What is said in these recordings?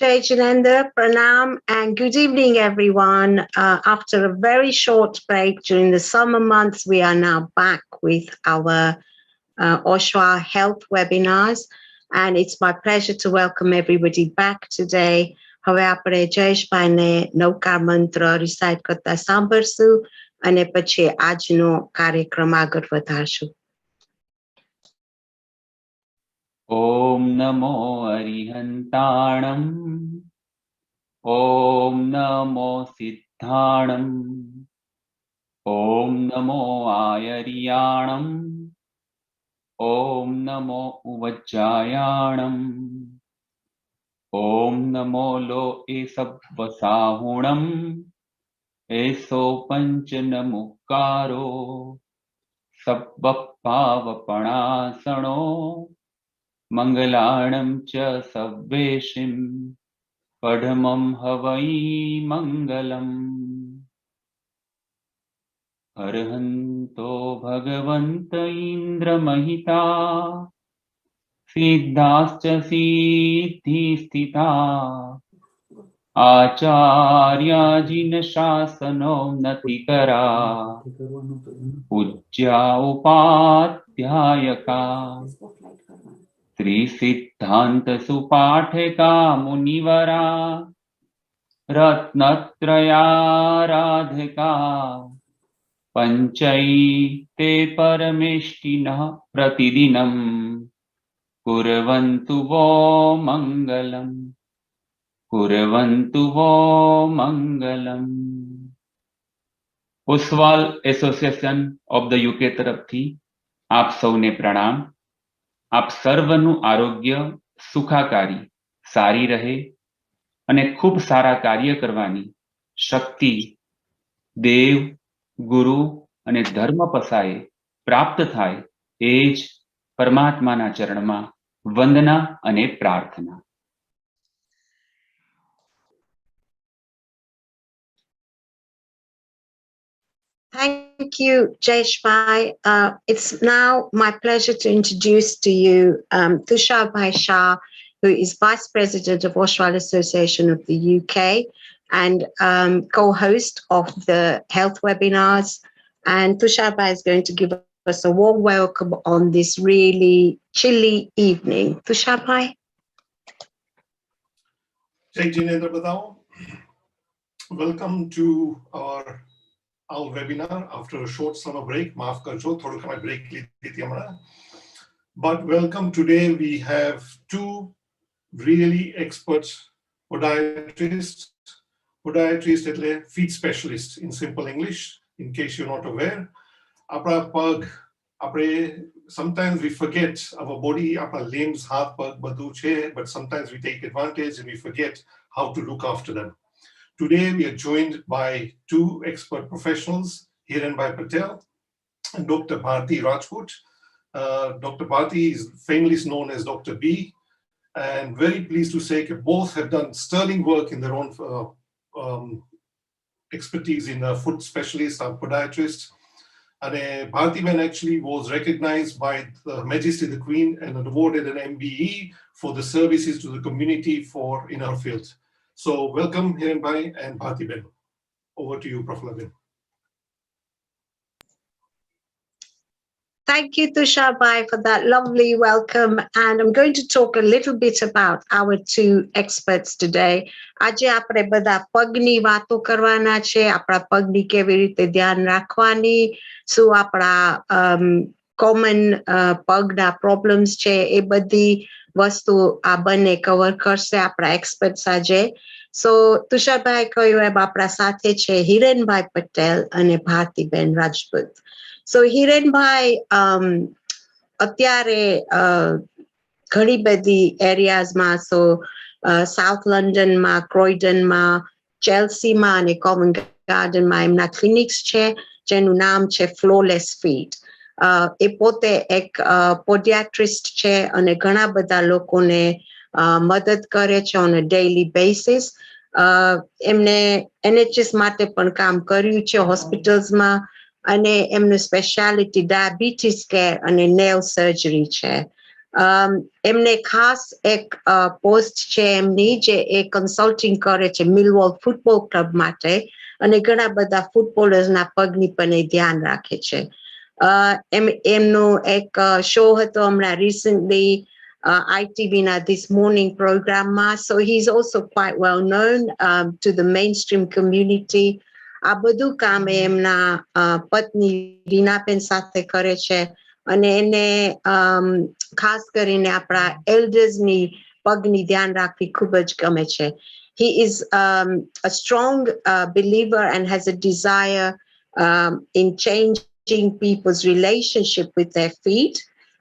Jai Jinendra, Pranam, and good evening, everyone. After a very short break during the summer months, we are now back with our Oshwal health webinars, and it's my pleasure to welcome everybody back today. હવે આપણે જયેશભાઈને નવકાર મંત્ર recite કરતા સાંભળશું અને પછી આજનો કાર્યક્રમ આગળ વધારશું. Om Namo Arihantanam. Om Namo Siddhanam. Om Namo Ayariyanam. Om Namo Uvajjayanam. Om Namo Lo Esabvasahunam. Eso Panchanamukaro. Sabbapavapanasano. Mangalanam cha savveshim padhamam havai mangalam. Arhanto bhagavanta indra mahita siddhascha siddhi sthita acharya jina shasano natikara pujya upadhyayaka Trisiddhanta Supathika Munivara Ratnatraya Radhika Panchaite Parameshtina Pratidinam Kurvantu Vo Mangalam Kurvantu Vo Mangalam. Oshwal Association of the UK તરફથી આપ સૌને પ્રણામ. આપ સર્વનું આરોગ્ય સુખાકારી સારી રહે અને ખૂબ સારા કાર્ય કરવાની શક્તિ દેવ ગુરુ અને ધર્મ પસાએ પ્રાપ્ત થાય એ જ પરમાત્માના ચરણમાં વંદના અને પ્રાર્થના. Thank you, Jayeshbhai. It's now my pleasure to introduce to you Tushabhai Shah, who is Vice President of Oshwal Association of the UK and co-host of the health webinars. And Tushabhai is going to give us a warm welcome on this really chilly evening. Tushabhai. Jai Jinendra Badao. Welcome to our webinar after a short summer break. Maaf karjo, thoda kama break li thi hamara. But welcome. Today we have two really expert podiatrists. Podiatrists etle feet specialists in simple English, in case you're not aware. Apra pag, sometimes we forget our body, our limbs, haath, pag, badhu che, but sometimes we take advantage and we forget how to look after them. Today, we are joined by two expert professionals, Hiren by Patel and Dr. Bharti Rajput. Dr. Bharti is famously known as Dr. B, and very pleased to say that both have done sterling work in their own expertise in foot specialists and podiatrists. And Bharti Ben actually was recognized by Her Majesty the Queen and awarded an MBE for the services to the community in her field. So welcome Hiren Bhai and Bharti Ben. Over to you, Prof. Ben. Thank you, Tushabhai, for that lovely welcome. And I'm going to talk a little bit about our two experts today. આજે આપણે બધા પગની વાતો કરવાના છે, આપણા પગની કેવી રીતે ધ્યાન રાખવાની, શું આપણા common પગના problems છે, એ બધી વસ્તુ આ બંને કવર કરશે આપણા experts આજે. So તુષારભાઈ કહ્યું એમ આપણા સાથે છે હિરેનભાઈ પટેલ અને ભારતીબેન રાજપૂત. So હિરેનભાઈ અત્યારે ઘણી બધી એરિયાઝમાં સાઉથ લંડનમાં, ક્રોઇડનમાં, ચેલ્સીમાં અને કોમન ગાર્ડનમાં એમના ક્લિનિક્સ છે જેનું નામ છે ફ્લોલેસ ફીટ. એ પોતે એક પોડિયાટ્રિસ્ટ છે અને ઘણા બધા લોકોને મદદ કરે છે on a daily basis. એમને NHS માટે પણ કામ કર્યું છે હોસ્પિટલ્સમાં અને એમનું સ્પેશિયાલિટી ડાયાબિટીસ કેર અને નેલ સર્જરી છે. એમને ખાસ એક પોસ્ટ છે એમની જે એ કન્સલ્ટિંગ કરે છે મિલવોલ ફૂટબોલ ક્લબ માટે અને ઘણા બધા ફૂટબોલર્સના પગની પણ એ ધ્યાન રાખે છે. એમનો એક શો હતો હમણાં રિસેન્ટલી ITVના This Morning પ્રોગ્રામમાં. So he's also quite well known to the mainstream community. આ બધું કામ એમના પત્ની રીનાબેન સાથે કરે છે અને એને ખાસ કરીને આપણા એલ્ડર્સની પગની ધ્યાન રાખવી ખૂબ જ ગમે છે. He is a strong believer and has a desire in changing people's relationship with their feet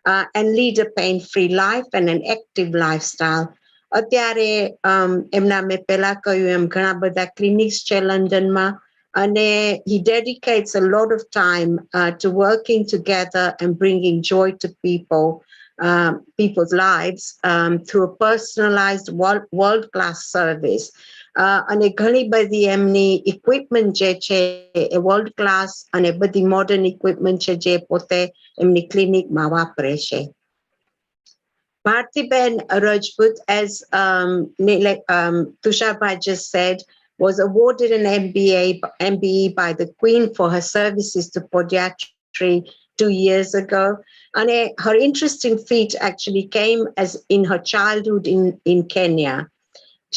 and lead a pain-free life and an active lifestyle. અત્યારે એમના મેં પહેલા કહ્યું એમ ઘણા બધા ક્લિનિક્સ છે લંડનમાં અને he dedicates a lot of time to working together and bringing joy to people's lives through a personalized world-class service. અને ઘણી બધી એમની equipment જે છે એ world class અને બધી modern equipment છે જે પોતે એમની ક્લિનિકમાં વાપરે છે. Bhartiben Rajput, as Tusharbai just said, was awarded an MBE by the Queen for her services to podiatry 2 years ago. And her interesting feat actually came as in her childhood in Kenya.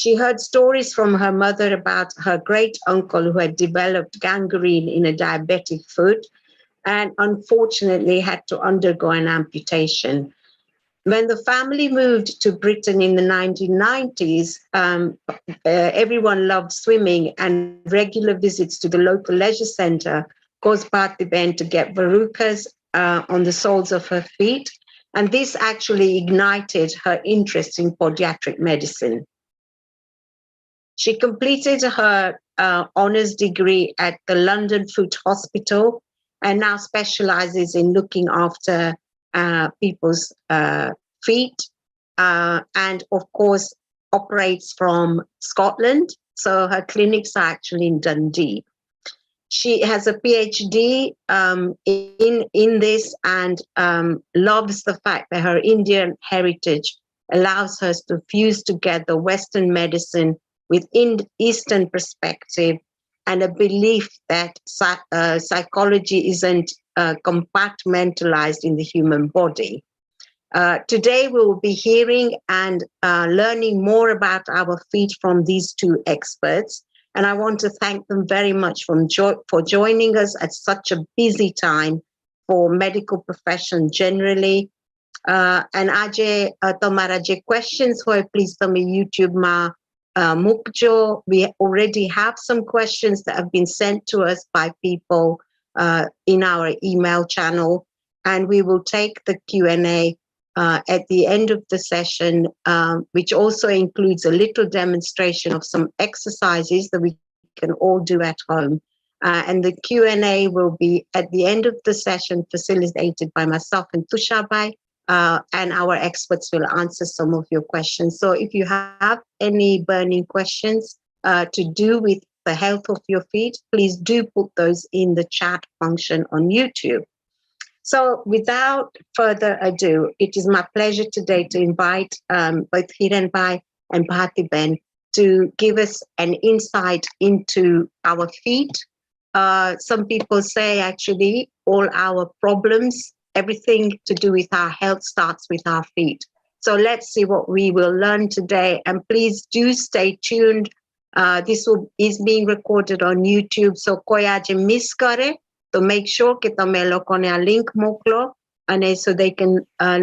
She heard stories from her mother about her great uncle who had developed gangrene in a diabetic foot and unfortunately had to undergo an amputation. When the family moved to Britain in the 1990s, everyone loved swimming and regular visits to the local leisure centre caused Bhartiben to get Verucas on the soles of her feet. And this actually ignited her interest in podiatric medicine. She completed her honours degree at the London Foot Hospital and now specialises in looking after people's feet and of course operates from Scotland. So her clinics are actually in Dundee. She has a PhD in this and loves the fact that her Indian heritage allows her to fuse together Western medicine with Eastern perspective and a belief that psychology isn't compartmentalized in the human body. Today we will be hearing and learning more about our feet from these two experts. And I want to thank them very much for joining us at such a busy time for medical profession generally. And આજે તમારા જે questions હોય please તમે YouTubeમાં મૂકજો. We already have some questions that have been sent to us by people in our email channel, and we will take the Q&A at the end of the session, which also includes a little demonstration of some exercises that we can all do at home. And the Q&A will be at the end of the session facilitated by myself and Tusharbai, and our experts will answer some of your questions. So if you have any burning questions to do with the health of your feet, please do put those in the chat function on YouTube. So without further ado, it is my pleasure today to invite both Hiren and Bhartiben to give us an insight into our feet. Some people say actually all our problems, everything to do with our health starts with our feet. So let's see what we will learn today. And please do stay tuned. This is being recorded on YouTube. So koi aaj miss kare, so make sure કે તમે લોકોને આ link મોકલો and so they can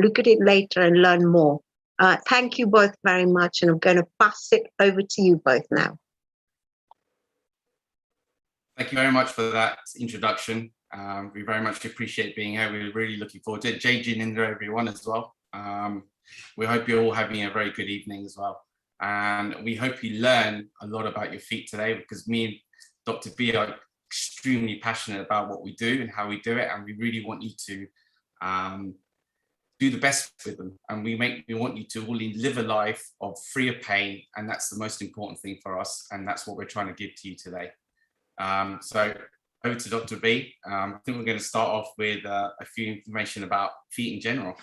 look at it later and learn more. Thank you both very much, and I'm going to pass it over to you both now. Thank you very much for that introduction. We very much appreciate being here. We're really looking forward to it. Jai Jinindra, everyone, as well. We hope you're all having a very good evening as well. And we hope you learn a lot about your feet today, because me and Dr. B are extremely passionate about what we do and how we do it, and we really want you to do the best with them, and we want you to really live a life of free of pain, and that's the most important thing for us, and that's what we're trying to give to you today. So over to Dr. B. I think we're going to start off with a few information about feet in general.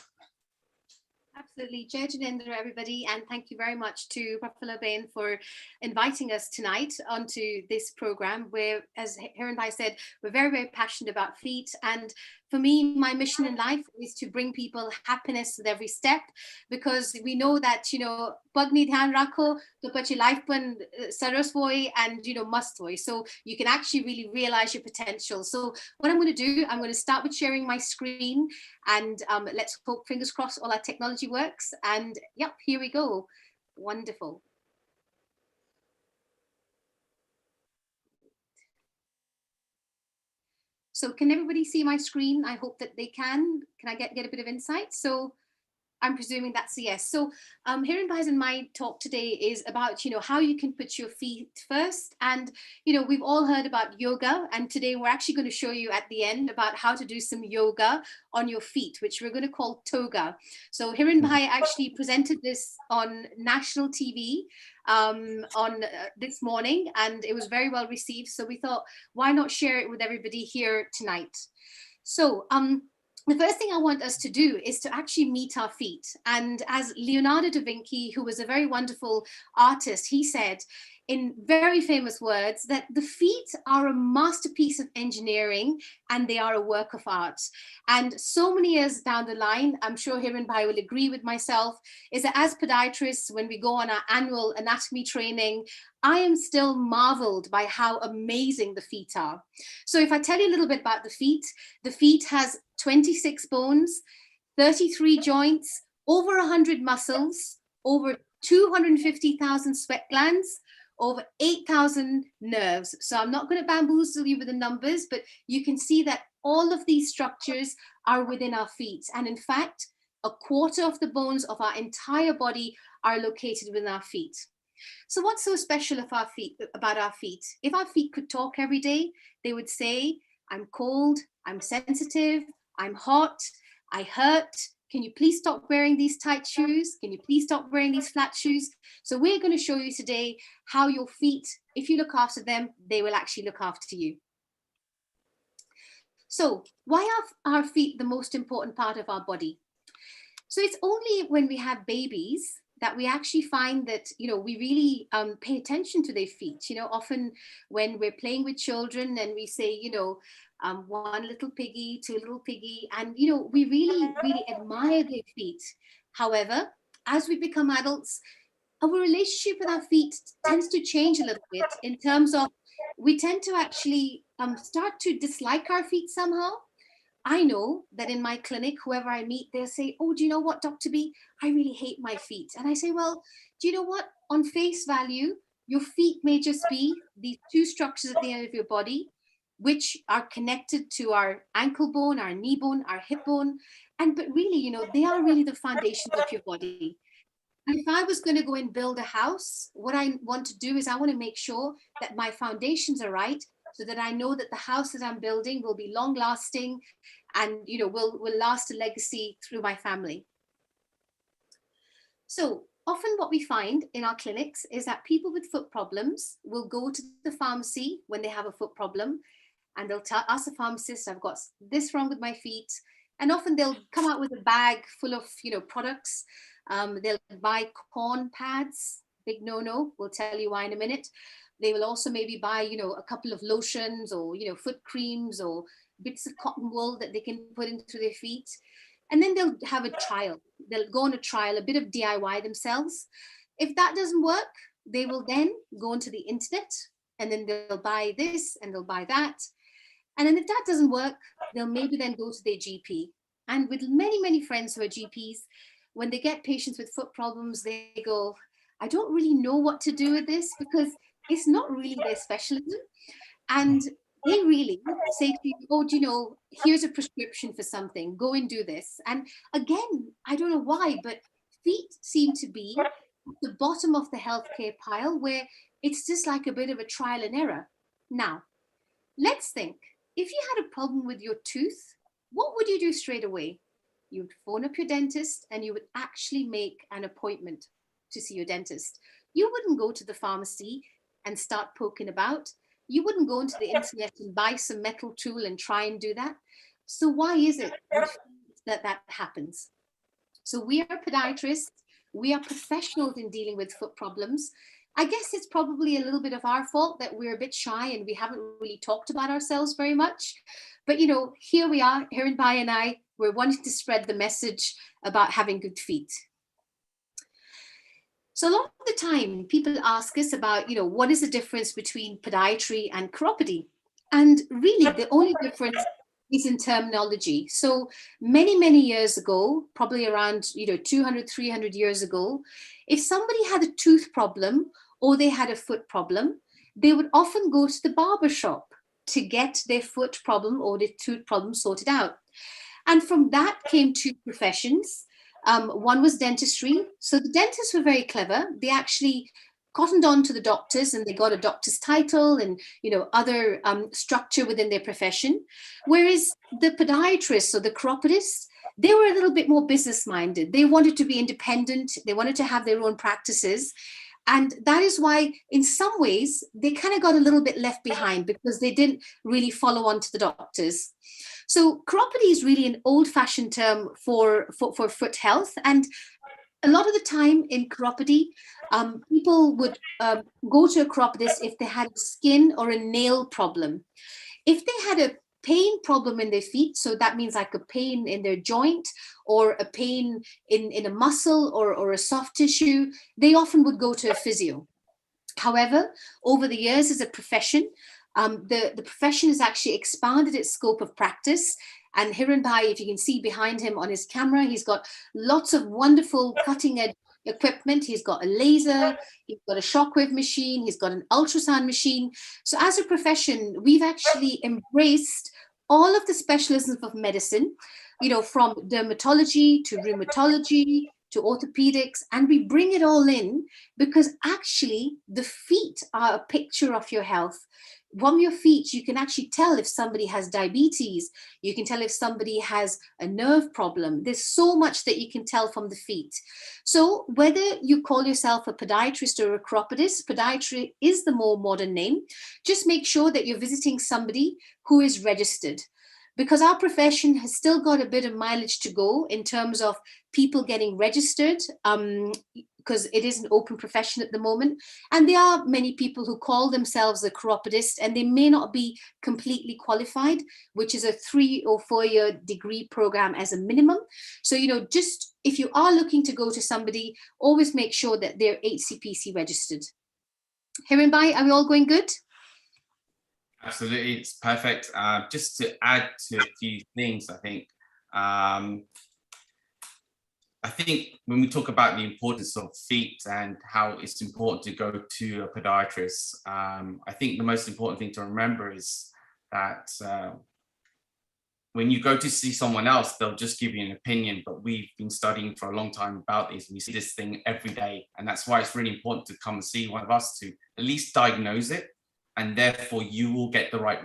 Absolutely. Jai Janendra, everybody, and thank you very much to Prafula Bain for inviting us tonight onto this program where, as Hiren Bhai said, we're very, very passionate about feet. And for me, my mission in life is to bring people happiness with every step, because we know that, pagni dhyan rakho, to pachi life pan saras hoy and, must hoy. So you can actually really realize your potential. So what I'm going to do, I'm going to start with sharing my screen, and let's hope, fingers crossed, all our technology works. And yep, here we go. Wonderful. So can everybody see my screen? I hope that they can. Can I get a bit of insight? So I'm presuming that's a yes. So Hiren Bhai's and my talk today is about, how you can put your feet first. And, we've all heard about yoga. And today we're actually going to show you at the end about how to do some yoga on your feet, which we're going to call toga. So Hiren Bhai actually presented this on national TV this morning, and it was very well received. So we thought, why not share it with everybody here tonight? So the first thing I want us to do is to actually meet our feet. And as Leonardo da Vinci, who was a very wonderful artist, he said in very famous words that the feet are a masterpiece of engineering and they are a work of art. And so many years down the line, I'm sure Hiren Bhai will agree with myself, is that as podiatrists, when we go on our annual anatomy training, I am still marveled by how amazing the feet are. So if I tell you a little bit about the feet has 26 bones, 33 joints, over 100 muscles, over 250,000 sweat glands, over 8,000 nerves. So I'm not going to bamboozle you with the numbers, but you can see that all of these structures are within our feet. And in fact, a quarter of the bones of our entire body are located within our feet. So what's so special about our feet? If our feet could talk every day, they would say, I'm cold, I'm sensitive, I'm hot, I hurt. Can you please stop wearing these tight shoes? Can you please stop wearing these flat shoes? So we're going to show you today how your feet, if you look after them, they will actually look after you. So why are our feet the most important part of our body? So it's only when we have babies that we actually find that, we really pay attention to their feet. Often when we're playing with children and we say, one little piggy, two little piggy, and, we really, really admire their feet. However, as we become adults, our relationship with our feet tends to change a little bit in terms of we tend to actually start to dislike our feet somehow. I know that in my clinic, whoever I meet, they'll say, oh, do you know what, Dr. B? I really hate my feet. And I say, well, do you know what? On face value, your feet may just be these two structures at the end of your body, which are connected to our ankle bone, our knee bone, our hip bone. But really, they are really the foundations of your body. And if I was going to go and build a house, what I want to do is I want to make sure that my foundations are right, so that I know that the house that I'm building will be long lasting and will last a legacy through my family. So often what we find in our clinics is that people with foot problems will go to the pharmacy when they have a foot problem, and they'll ask the pharmacist, I've got this wrong with my feet. And often they'll come out with a bag full of products. They'll buy corn pads, big no-no, we'll tell you why in a minute. They will also maybe buy, a couple of lotions or, foot creams or bits of cotton wool that they can put into their feet. And then they'll have a trial. They'll go on a trial, a bit of DIY themselves. If that doesn't work, they will then go onto the internet, and then they'll buy this and they'll buy that. And then if that doesn't work, they'll maybe then go to their GP. And with many, many friends who are GPs, when they get patients with foot problems, they go, I don't really know what to do with this, because it's not really their specialism. And they really say to you, oh, here's a prescription for something, go and do this. And again, I don't know why, but feet seem to be at the bottom of the healthcare pile, where it's just like a bit of a trial and error. Now, let's think, if you had a problem with your tooth, what would you do straight away? You would phone up your dentist and you would actually make an appointment to see your dentist. You wouldn't go to the pharmacy and start poking about. You wouldn't go into the internet and buy some metal tool and try and do that. So why is it that happens? So we are podiatrists. We are professionals in dealing with foot problems. I guess it's probably a little bit of our fault that we're a bit shy and we haven't really talked about ourselves very much. But, you know, here we are, Hiren and I, we're wanting to spread the message about having good feet. So a lot of the time, people ask us about, you know, what is the difference between podiatry and chiropody? And really, the only difference is in terminology. So many years ago, probably around, you know, 200, 300 years ago, if somebody had a tooth problem or they had a foot problem, they would often go to the barber shop to get their foot problem or their tooth problem sorted out. And from that came two professions. One was dentistry. So the dentists were very clever. They actually cottoned on to the doctors and they got a doctor's title and, you know, other structure within their profession. Whereas the podiatrists or the chiropodists, they were a little bit more business minded. They wanted to be independent. They wanted to have their own practices. And that is why, in some ways, they kind of got a little bit left behind because they didn't really follow on to the doctors. So chiropody is really an old-fashioned term for foot health. And a lot of the time in chiropody, people would go to a chiropodist if they had a skin or a nail problem. If they had a pain problem in their feet, so that means like a pain in their joint or a pain in a muscle or a soft tissue, they often would go to a physio. However, over the years as a profession, the profession has actually expanded its scope of practice. And Hiren, if you can see behind him on his camera, he's got lots of wonderful cutting edge equipment. He's got a laser, he's got a shockwave machine, he's got an ultrasound machine. So as a profession, we've actually embraced all of the specialisms of medicine, you know, from dermatology to rheumatology to orthopedics, and we bring it all in because actually the feet are a picture of your health. From your feet, you can actually tell if somebody has diabetes. You can tell if somebody has a nerve problem. There's so much that you can tell from the feet. So whether you call yourself a podiatrist or a chiropodist, podiatry is the more modern name. Just make sure that you're visiting somebody who is registered, because our profession has still got a bit of mileage to go in terms of people getting registered, because it is an open profession at the moment. And there are many people who call themselves a chiropodist and they may not be completely qualified, which is a 3 or 4 year degree program as a minimum. So, you know, just if you are looking to go to somebody, always make sure that they're HCPC registered. Hiren, are we all going good? Absolutely, it's perfect. Just to add to a few things, I think when we talk about the importance of feet and how it's important to go to a podiatrist, I think the most important thing to remember is that when you go to see someone else, they'll just give you an opinion, but we've been studying for a long time about this. We see this thing every day, and that's why it's really important to come and see one of us to at least diagnose it, and therefore you will get the right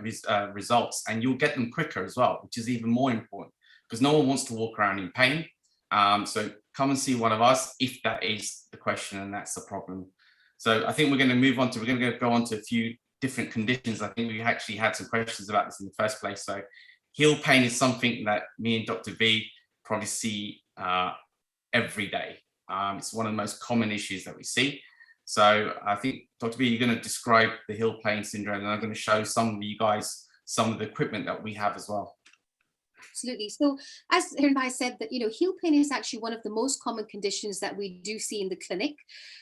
results, and you'll get them quicker as well, which is even more important because no one wants to walk around in pain. So come and see one of us if that is the question and that's the problem. So I think we're going to go on to a few different conditions. I think we actually had some questions about this in the first place. So heel pain is something that me and Dr. V probably see every day. It's one of the most common issues that we see. So I think, Dr. V, you're going to describe the heel pain syndrome, and I'm going to show some of you guys some of the equipment that we have as well. Absolutely. So as Hiren said, that, you know, heel pain is actually one of the most common conditions that we do see in the clinic.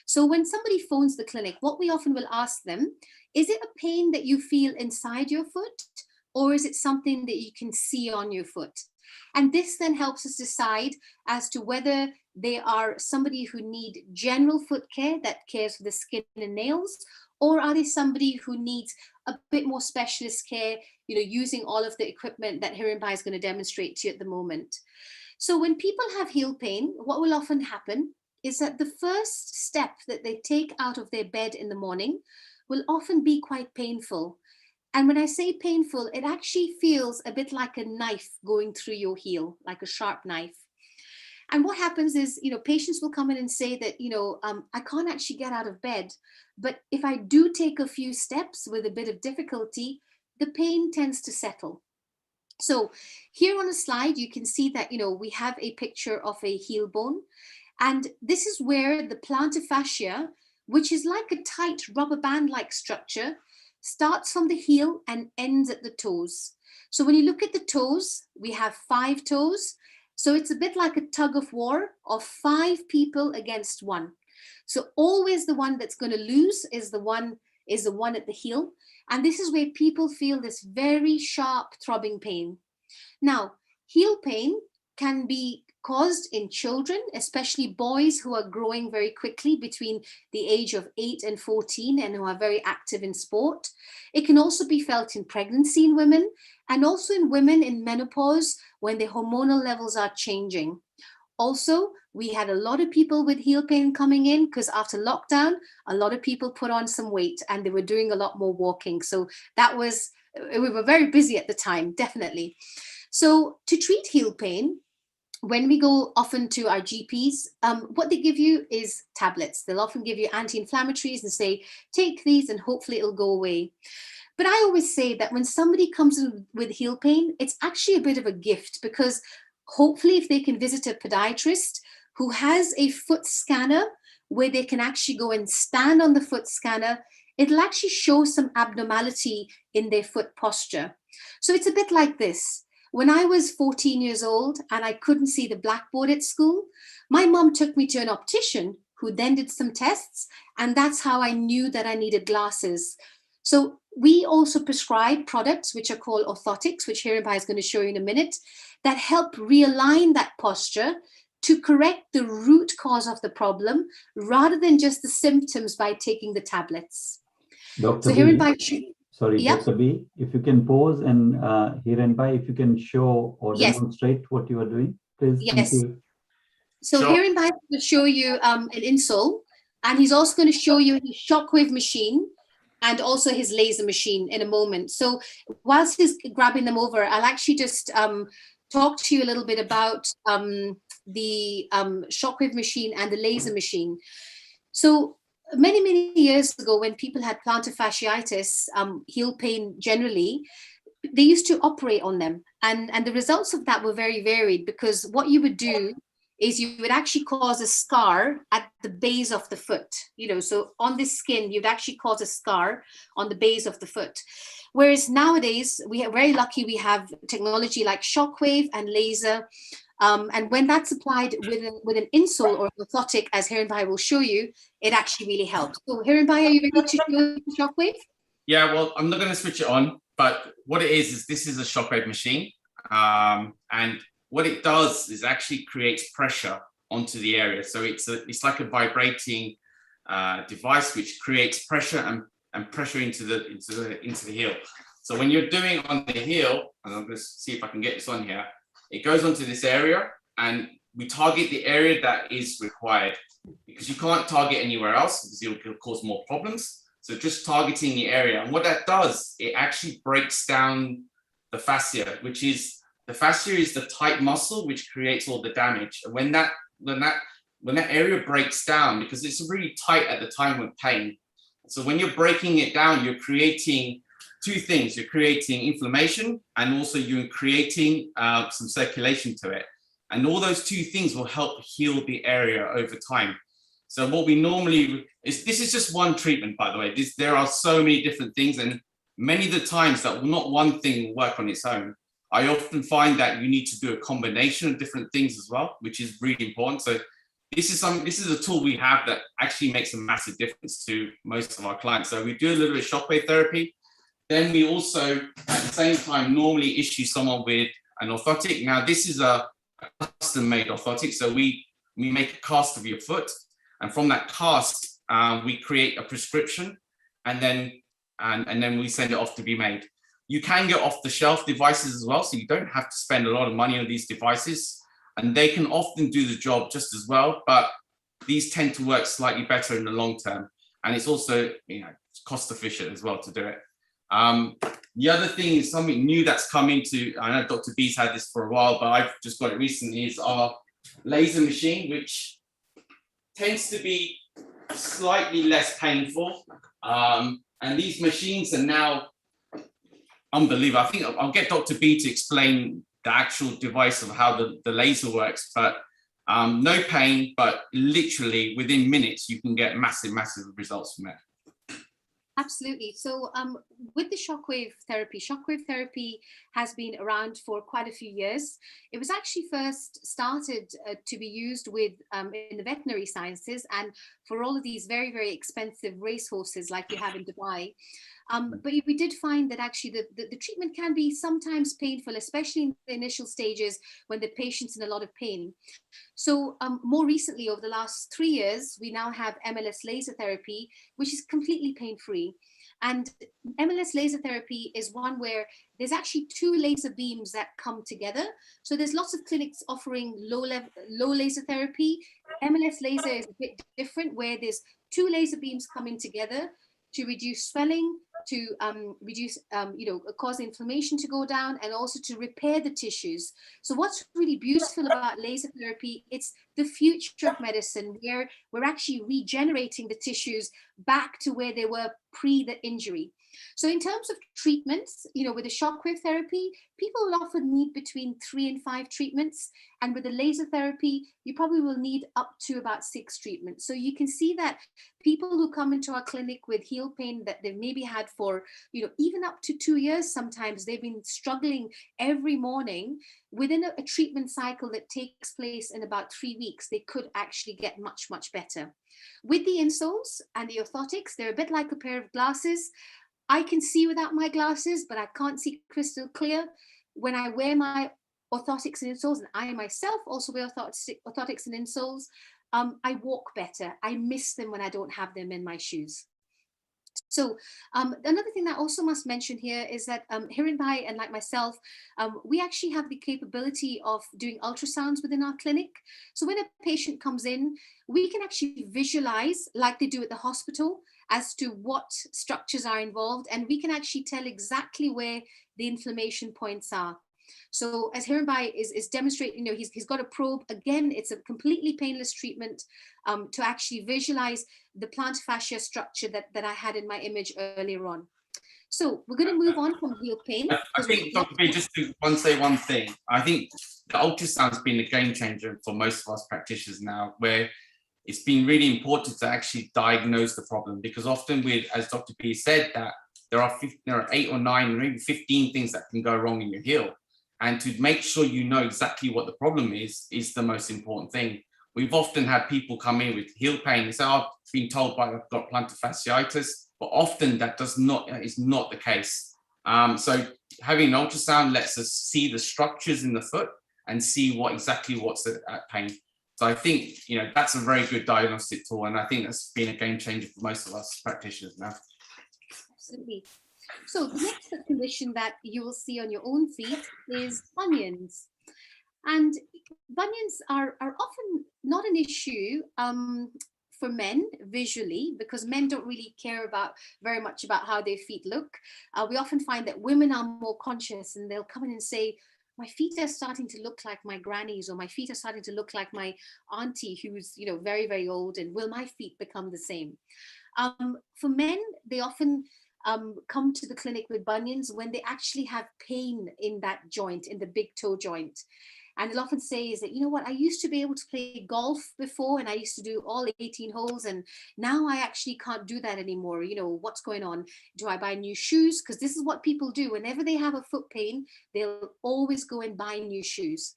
So when somebody phones the clinic, what we often will ask them, is it a pain that you feel inside your foot, or is it something that you can see on your foot? And this then helps us decide as to whether they are somebody who need general foot care that cares for the skin and nails, or are they somebody who needs a bit more specialist care, you know, using all of the equipment that Hiren is going to demonstrate to you at the moment. So when people have heel pain, what will often happen is that the first step that they take out of their bed in the morning will often be quite painful. And when I say painful, it actually feels a bit like a knife going through your heel, like a sharp knife. And what happens is, you know, patients will come in and say that, you know, I can't actually get out of bed. But if I do take a few steps with a bit of difficulty, the pain tends to settle. So here on the slide, you can see that, we have a picture of a heel bone. And this is where the plantar fascia, which is like a tight rubber band-like structure, starts from the heel and ends at the toes. So when you look at the toes, we have 5 toes. So it's a bit like a tug of war of 5 people against 1. So always the one that's going to lose is the one at the heel. And this is where people feel this very sharp throbbing pain. Now, heel pain can be caused in children, especially boys who are growing very quickly between the age of 8 and 14 and who are very active in sport. It can also be felt in pregnancy in women and also in women in menopause when the hormonal levels are changing. Also, we had a lot of people with heel pain coming in because after lockdown, a lot of people put on some weight and they were doing a lot more walking. So we were very busy at the time, definitely. So to treat heel pain, when we go often to our GPs, what they give you is tablets. They'll often give you anti-inflammatories and say, take these and hopefully it'll go away. But I always say that when somebody comes in with heel pain, it's actually a bit of a gift because hopefully if they can visit a podiatrist who has a foot scanner where they can actually go and stand on the foot scanner, it'll actually show some abnormality in their foot posture. So it's a bit like this. When I was 14 years old and I couldn't see the blackboard at school, my mom took me to an optician who then did some tests, and that's how I knew that I needed glasses. So we also prescribe products which are called orthotics, which Hiren is going to show you in a minute, that help realign that posture to correct the root cause of the problem rather than just the symptoms by taking the tablets. Dr. So B, sorry, yep. Dr. B, if you can pause and Hiren, if you can show or Yes. demonstrate what you are doing, please. Yes. Thank you. So Sure. Hiren will show you an insole, and he's also going to show you his shockwave machine and also his laser machine in a moment. So whilst he's grabbing them over, I'll actually just talk to you a little bit about the shockwave machine and the laser machine. So many, many years ago, when people had plantar fasciitis, heel pain generally, they used to operate on them. And the results of that were very varied because what you would do is you would actually cause a scar at the base of the foot. So on this skin, you'd actually cause a scar on the base of the foot. Whereas nowadays, we are very lucky we have technology like shockwave and laser. And when that's applied with an insole or orthotic, as Hiren will show you, it actually really helps. So Hiren, are you ready to show the shockwave? Yeah, well, I'm not going to switch it on, but what it is this is a shockwave machine. And what it does is actually creates pressure onto the area. So it's like a vibrating device which creates pressure and pressure into the heel. So when you're doing on the heel, and I'm going to see if I can get this on here, it goes onto this area and we target the area that is required because you can't target anywhere else because it will cause more problems. So just targeting the area. And what that does, it actually breaks down the fascia, which is the fascia is the tight muscle which creates all the damage. And when that area breaks down, because it's really tight at the time of pain. So when you're breaking it down, you're creating 2 things. You're creating inflammation and also you're creating some circulation to it. And all those 2 things will help heal the area over time. So what we normally this is just one treatment, by the way. There are so many different things, and many of the times that not one thing will work on its own. I often find that you need to do a combination of different things as well, which is really important. So this is a tool we have that actually makes a massive difference to most of our clients. So we do a little bit of shockwave therapy. Then we also, at the same time, normally issue someone with an orthotic. Now, this is a custom-made orthotic. So we make a cast of your foot. And from that cast, we create a prescription and then we send it off to be made. You can get off-the-shelf devices as well, so you don't have to spend a lot of money on these devices, and they can often do the job just as well, but these tend to work slightly better in the long term, and it's also cost efficient as well to do it. The other thing is something new that's come into, I know Dr. B's had this for a while, but I've just got it recently, is our laser machine, which tends to be slightly less painful, and these machines are now unbelievable. I think I'll get Dr. B to explain the actual device of how the laser works, but no pain, but literally within minutes, you can get massive results from it. Absolutely. So with the shockwave therapy has been around for quite a few years. It was actually first started to be used with in the veterinary sciences and for all of these very, very expensive racehorses like you have in Dubai. But we did find that actually the treatment can be sometimes painful, especially in the initial stages when the patient's in a lot of pain. So more recently, over the last 3 years, we now have MLS laser therapy, which is completely pain-free. And MLS laser therapy is one where there's actually 2 laser beams that come together. So there's lots of clinics offering low laser therapy. MLS laser is a bit different, where there's 2 laser beams coming together to reduce swelling, to reduce, cause inflammation to go down, and also to repair the tissues. So what's really beautiful about laser therapy, it's the future of medicine, where we're actually regenerating the tissues back to where they were pre the injury. So in terms of treatments, with the shockwave therapy, people will often need between 3 and 5 treatments. And with the laser therapy, you probably will need up to about 6 treatments. So you can see that people who come into our clinic with heel pain that they've maybe had for, even up to 2 years, sometimes they've been struggling every morning, within a treatment cycle that takes place in about 3 weeks, they could actually get much, much better. With the insoles and the orthotics, they're a bit like a pair of glasses. I can see without my glasses, but I can't see crystal clear. When I wear my orthotics and insoles, and I myself also wear orthotics and insoles, I walk better. I miss them when I don't have them in my shoes. So another thing that I also must mention here is that Hiren Bhai and like myself, we actually have the capability of doing ultrasounds within our clinic. So when a patient comes in, we can actually visualize, like they do at the hospital, as to what structures are involved, and we can actually tell exactly where the inflammation points are. So as Hiren Bhai is demonstrating, he's got a probe. Again, it's a completely painless treatment to actually visualize the plantar fascia structure that I had in my image earlier on. So we're going to move on from heel pain. I think, Dr. B, just to say one thing, I think the ultrasound's been a game changer for most of us practitioners now, where it's been really important to actually diagnose the problem, because often as Dr. B said, that there are 8 or 9 or even 15 things that can go wrong in your heel. And to make sure you know exactly what the problem is the most important thing. We've often had people come in with heel pain and say, I've been told I've got plantar fasciitis, but often that is not the case. So having an ultrasound lets us see the structures in the foot and see what's at pain. So I think, that's a very good diagnostic tool. And I think that's been a game changer for most of us practitioners now. Absolutely. So the next condition that you will see on your own feet is bunions. And bunions are often not an issue for men visually, because men don't really care very much about how their feet look. We often find that women are more conscious, and they'll come in and say, my feet are starting to look like my granny's, or my feet are starting to look like my auntie who's, very, very old, and will my feet become the same? For men, they often come to the clinic with bunions when they actually have pain in that joint, in the big toe joint. And they'll often say is that, I used to be able to play golf before, and I used to do all 18 holes, and now I actually can't do that anymore. What's going on? Do I buy new shoes? Because this is what people do. Whenever they have a foot pain, they'll always go and buy new shoes.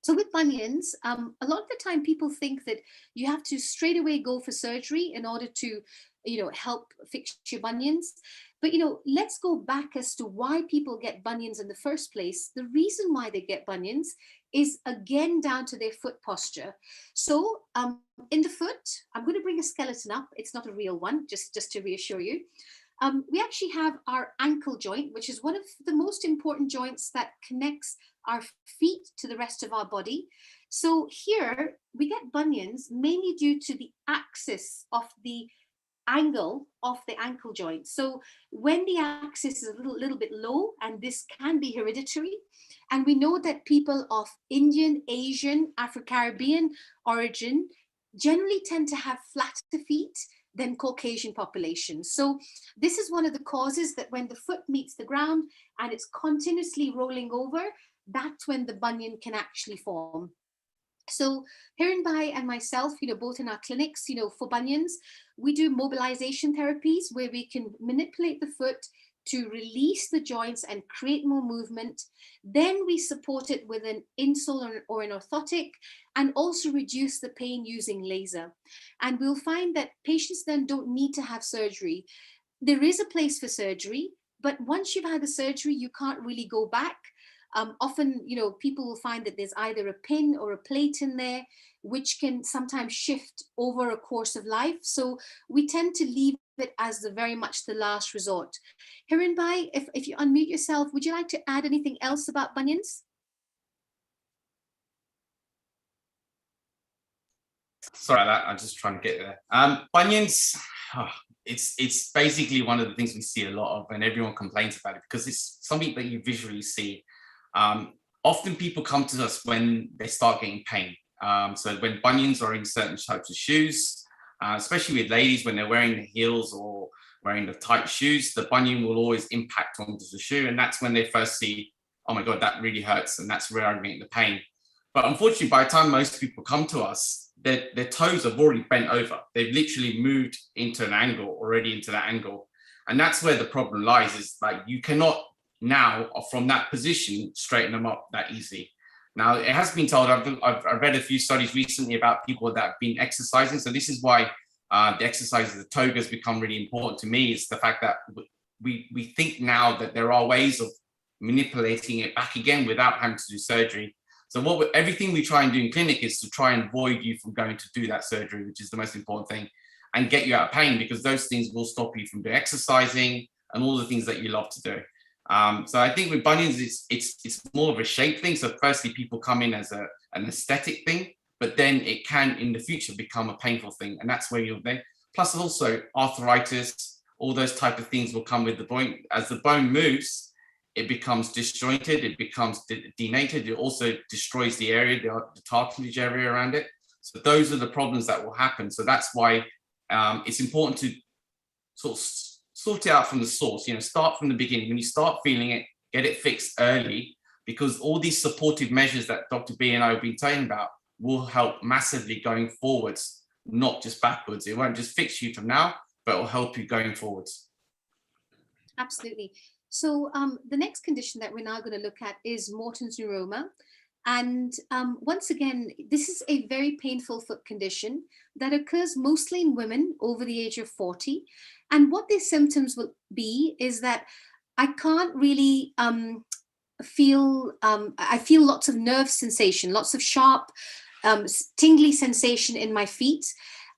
So with bunions, a lot of the time people think that you have to straight away go for surgery in order to, help fix your bunions. But, let's go back as to why people get bunions in the first place. The reason why they get bunions is again down to their foot posture. So in the foot, I'm going to bring a skeleton up. It's not a real one, just to reassure you. We actually have our ankle joint, which is one of the most important joints that connects our feet to the rest of our body. So here we get bunions mainly due to the axis of the angle of the ankle joint. So when the axis is a little bit low, and this can be hereditary, and we know that people of Indian, Asian, Afro-Caribbean origin generally tend to have flatter feet than Caucasian populations. So this is one of the causes that when the foot meets the ground and it's continuously rolling over, that's when the bunion can actually form. So Hiren and myself, both in our clinics, for bunions, we do mobilization therapies where we can manipulate the foot to release the joints and create more movement. Then we support it with an insole or an orthotic, and also reduce the pain using laser. And we'll find that patients then don't need to have surgery. There is a place for surgery, but once you've had the surgery, you can't really go back. Often, people will find that there's either a pin or a plate in there, which can sometimes shift over a course of life. So we tend to leave it as very much the last resort. Hiren, if you unmute yourself, would you like to add anything else about bunions? Sorry about that, I'm just trying to get there. Bunions, it's basically one of the things we see a lot of, and everyone complains about it because it's something that you visually see. Often people come to us when they start getting pain. So when bunions are in certain types of shoes, especially with ladies, when they're wearing the heels or wearing the tight shoes, the bunion will always impact onto the shoe. And that's when they first see, oh my God, that really hurts. And that's where I'm getting the pain. But unfortunately, by the time most people come to us, their toes have already bent over. They've literally moved into an angle, already into that angle. And that's where the problem lies, is like you cannot now from that position straighten them up that easy. Now, it has been told, I've read a few studies recently about people that have been exercising. So this is why the exercise of the toga has become really important to me, is the fact that we think now that there are ways of manipulating it back again without having to do surgery. So everything we try and do in clinic is to try and avoid you from going to do that surgery, which is the most important thing, and get you out of pain, because those things will stop you from doing exercising and all the things that you love to do. So I think with bunions, it's more of a shape thing. So firstly, people come in as an aesthetic thing, but then it can in the future become a painful thing. And that's where you're there. Plus also arthritis, all those type of things will come with the bone. As the bone moves, it becomes disjointed, it becomes denated. It also destroys the area, the cartilage area around it. So those are the problems that will happen. So that's why it's important to sort it out from the source, start from the beginning. When you start feeling it, get it fixed early, because all these supportive measures that Dr. B and I have been talking about will help massively going forwards, not just backwards. It won't just fix you from now, but it will help you going forwards. Absolutely. So the next condition that we're now going to look at is Morton's neuroma. And once again, this is a very painful foot condition that occurs mostly in women over the age of 40. And what these symptoms will be is that I can't really I feel lots of nerve sensation, lots of sharp, tingly sensation in my feet.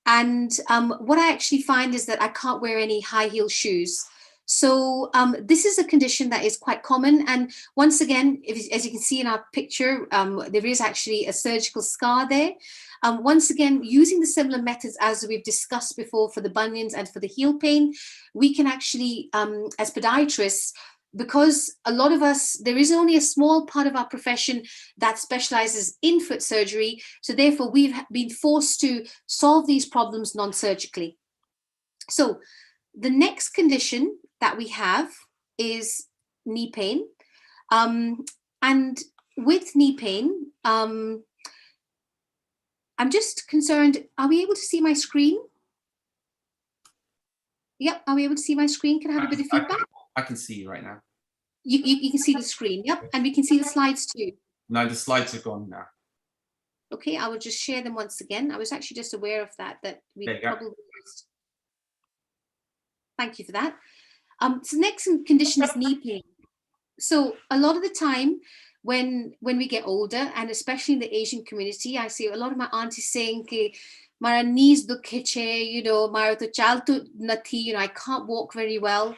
And what I actually find is that I can't wear any high heel shoes. So this is a condition that is quite common. And once again, as you can see in our picture, there is actually a surgical scar there. Once again, using the similar methods as we've discussed before for the bunions and for the heel pain, we can actually, as podiatrists, because a lot of us, there is only a small part of our profession that specializes in foot surgery. So therefore, we've been forced to solve these problems non-surgically. So the next condition that we have is knee pain. And with knee pain, I'm just concerned, are we able to see my screen? Yep, are we able to see my screen? Can I have a bit of feedback? I can see you right now. You can see the screen, yep. And we can see the slides too. No, the slides are gone now. Okay, I will just share them once again. I was actually just aware of that we probably missed. Thank you for that. So the next condition is knee pain. So a lot of the time when we get older, and especially in the Asian community, I see a lot of my aunties saying, "Mara knees dukhe che, mara to chal to nathi, I can't walk very well."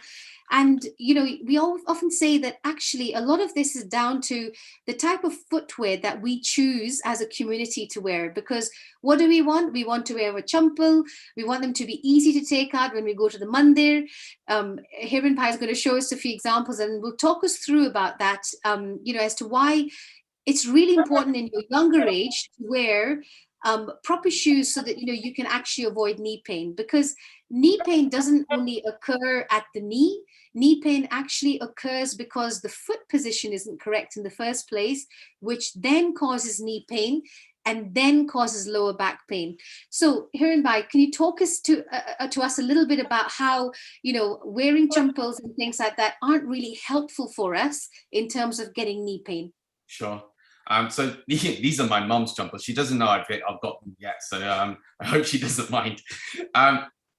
And, we often say that actually a lot of this is down to the type of footwear that we choose as a community to wear. Because what do we want? We want to wear a champal. We want them to be easy to take out when we go to the mandir. Hiren Bhai is going to show us a few examples and will talk us through about that, as to why it's really important in your younger age to wear proper shoes so that, you can actually avoid knee pain. Because knee pain doesn't only occur at the knee. Knee pain actually occurs because the foot position isn't correct in the first place, which then causes knee pain and then causes lower back pain. So Hiren Bhai, can you talk us to us a little bit about how, you know, wearing champals and things like that aren't really helpful for us in terms of getting knee pain? Sure. So these are my mum's jumpers. She doesn't know I've got them yet, so I hope she doesn't mind.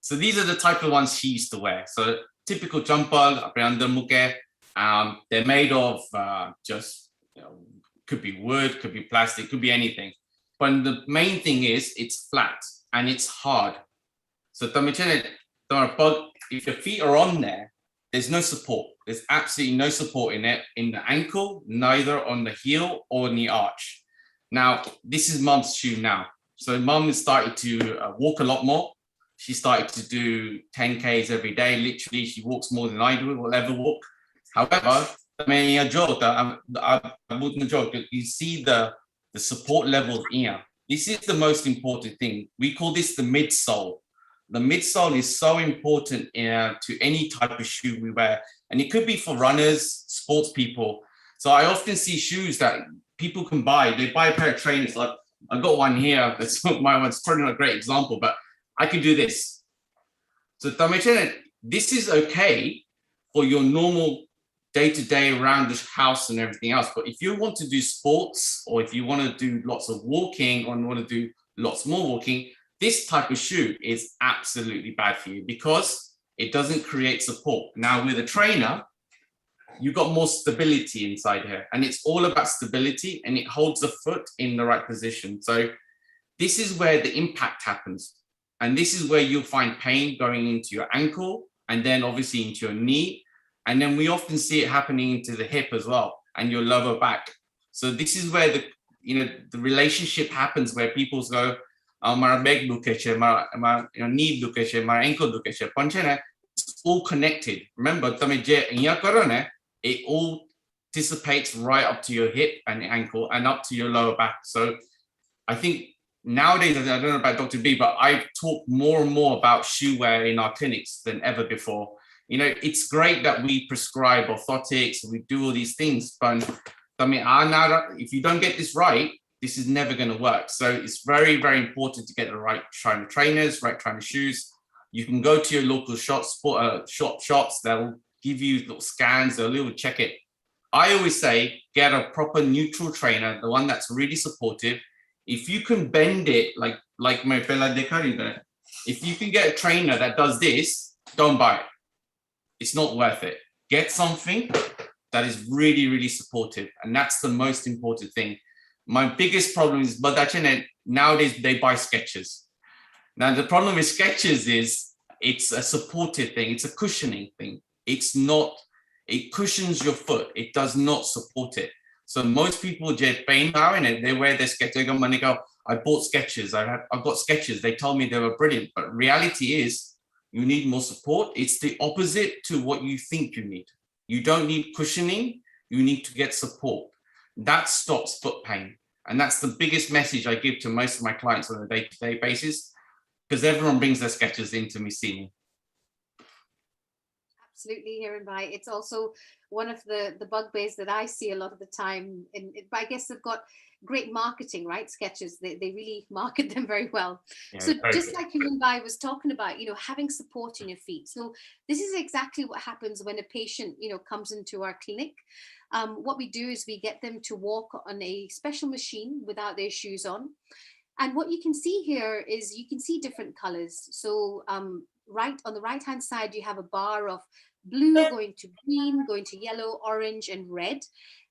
So these are the type of ones she used to wear. So typical jumper, they're made of just, you know, could be wood, could be plastic, could be anything. But the main thing is it's flat and it's hard. So if your feet are on there, there's no support. There's absolutely no support in it, in the ankle, neither on the heel or in the arch. Now, this is mum's shoe now. So mum has started to walk a lot more. She started to do 10Ks every day. Literally, she walks more than I do, will ever walk. However, you see the support level here. This is the most important thing. We call this the midsole. The midsole is so important to any type of shoe we wear. And it could be for runners, sports people. So I often see shoes that people can buy. They buy a pair of trainers. Like I've got one here. That's my one's probably not a great example, but I can do this. So this is okay for your normal day-to-day around the house and everything else. But if you want to do sports, or if you want to do lots of walking or want to do lots more walking, this type of shoe is absolutely bad for you because it doesn't create support. Now with a trainer, you've got more stability inside here, and it's all about stability, and it holds the foot in the right position. So this is where the impact happens. And this is where you'll find pain going into your ankle and then obviously into your knee. And then we often see it happening into the hip as well and your lower back. So this is where the relationship happens, where people go, my leg dukeche, my knee dukeche, my ankle dukeche. It's all connected. Remember, it all dissipates right up to your hip and ankle and up to your lower back. So I think nowadays, I don't know about Dr. B, but I've talked more and more about shoe wear in our clinics than ever before. You know, it's great that we prescribe orthotics, we do all these things, but if you don't get this right, this is never going to work. So it's very, very important to get the right trainer trainers, right trainer shoes. You can go to your local shops that will give you little scans, they'll check it. I always say, get a proper neutral trainer, the one that's really supportive. If you can bend it like my fella Dekarida, if you can get a trainer that does this, don't buy it. It's not worth it. Get something that is really, really supportive. And that's the most important thing. My biggest problem is, but nowadays they buy Skechers. Now the problem with Skechers is it's a supportive thing. It's a cushioning thing. It's not, it cushions your foot. It does not support it. So most people get pain now in it. They wear their Skechers. They go, I bought Skechers. I've got Skechers. They told me they were brilliant. But reality is you need more support. It's the opposite to what you think you need. You don't need cushioning. You need to get support. That stops foot pain. And that's the biggest message I give to most of my clients on a day-to-day basis, because everyone brings their Skechers in to me see me. Absolutely, Hiren Bhai. It's also one of the bugbears that I see a lot of the time. But I guess they've got great marketing, right? Skechers, they really market them very well. Yeah, so just like Hiren Bhai was talking about, having support in your feet. So this is exactly what happens when a patient, comes into our clinic. What we do is we get them to walk on a special machine without their shoes on. And what you can see here is you can see different colors. So right on the right hand side, you have a bar of blue going to green, going to yellow, orange, and red.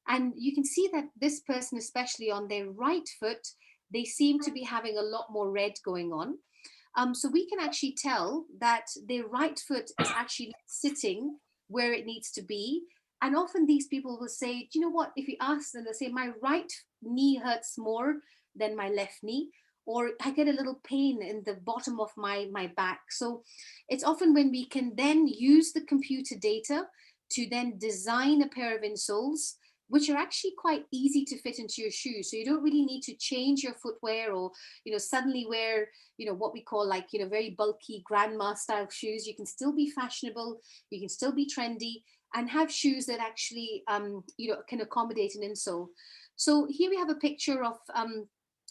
And you can see that this person, especially on their right foot, they seem to be having a lot more red going on. So we can actually tell that their right foot is actually sitting where it needs to be. And often these people will say, do you know what, if you ask them, they'll say, my right knee hurts more than my left knee, or I get a little pain in the bottom of my back. So it's often when we can then use the computer data to then design a pair of insoles which are actually quite easy to fit into your shoes. So you don't really need to change your footwear or, suddenly wear, what we call like, very bulky grandma style shoes. You can still be fashionable, you can still be trendy and have shoes that actually, can accommodate an insole. So here we have a picture of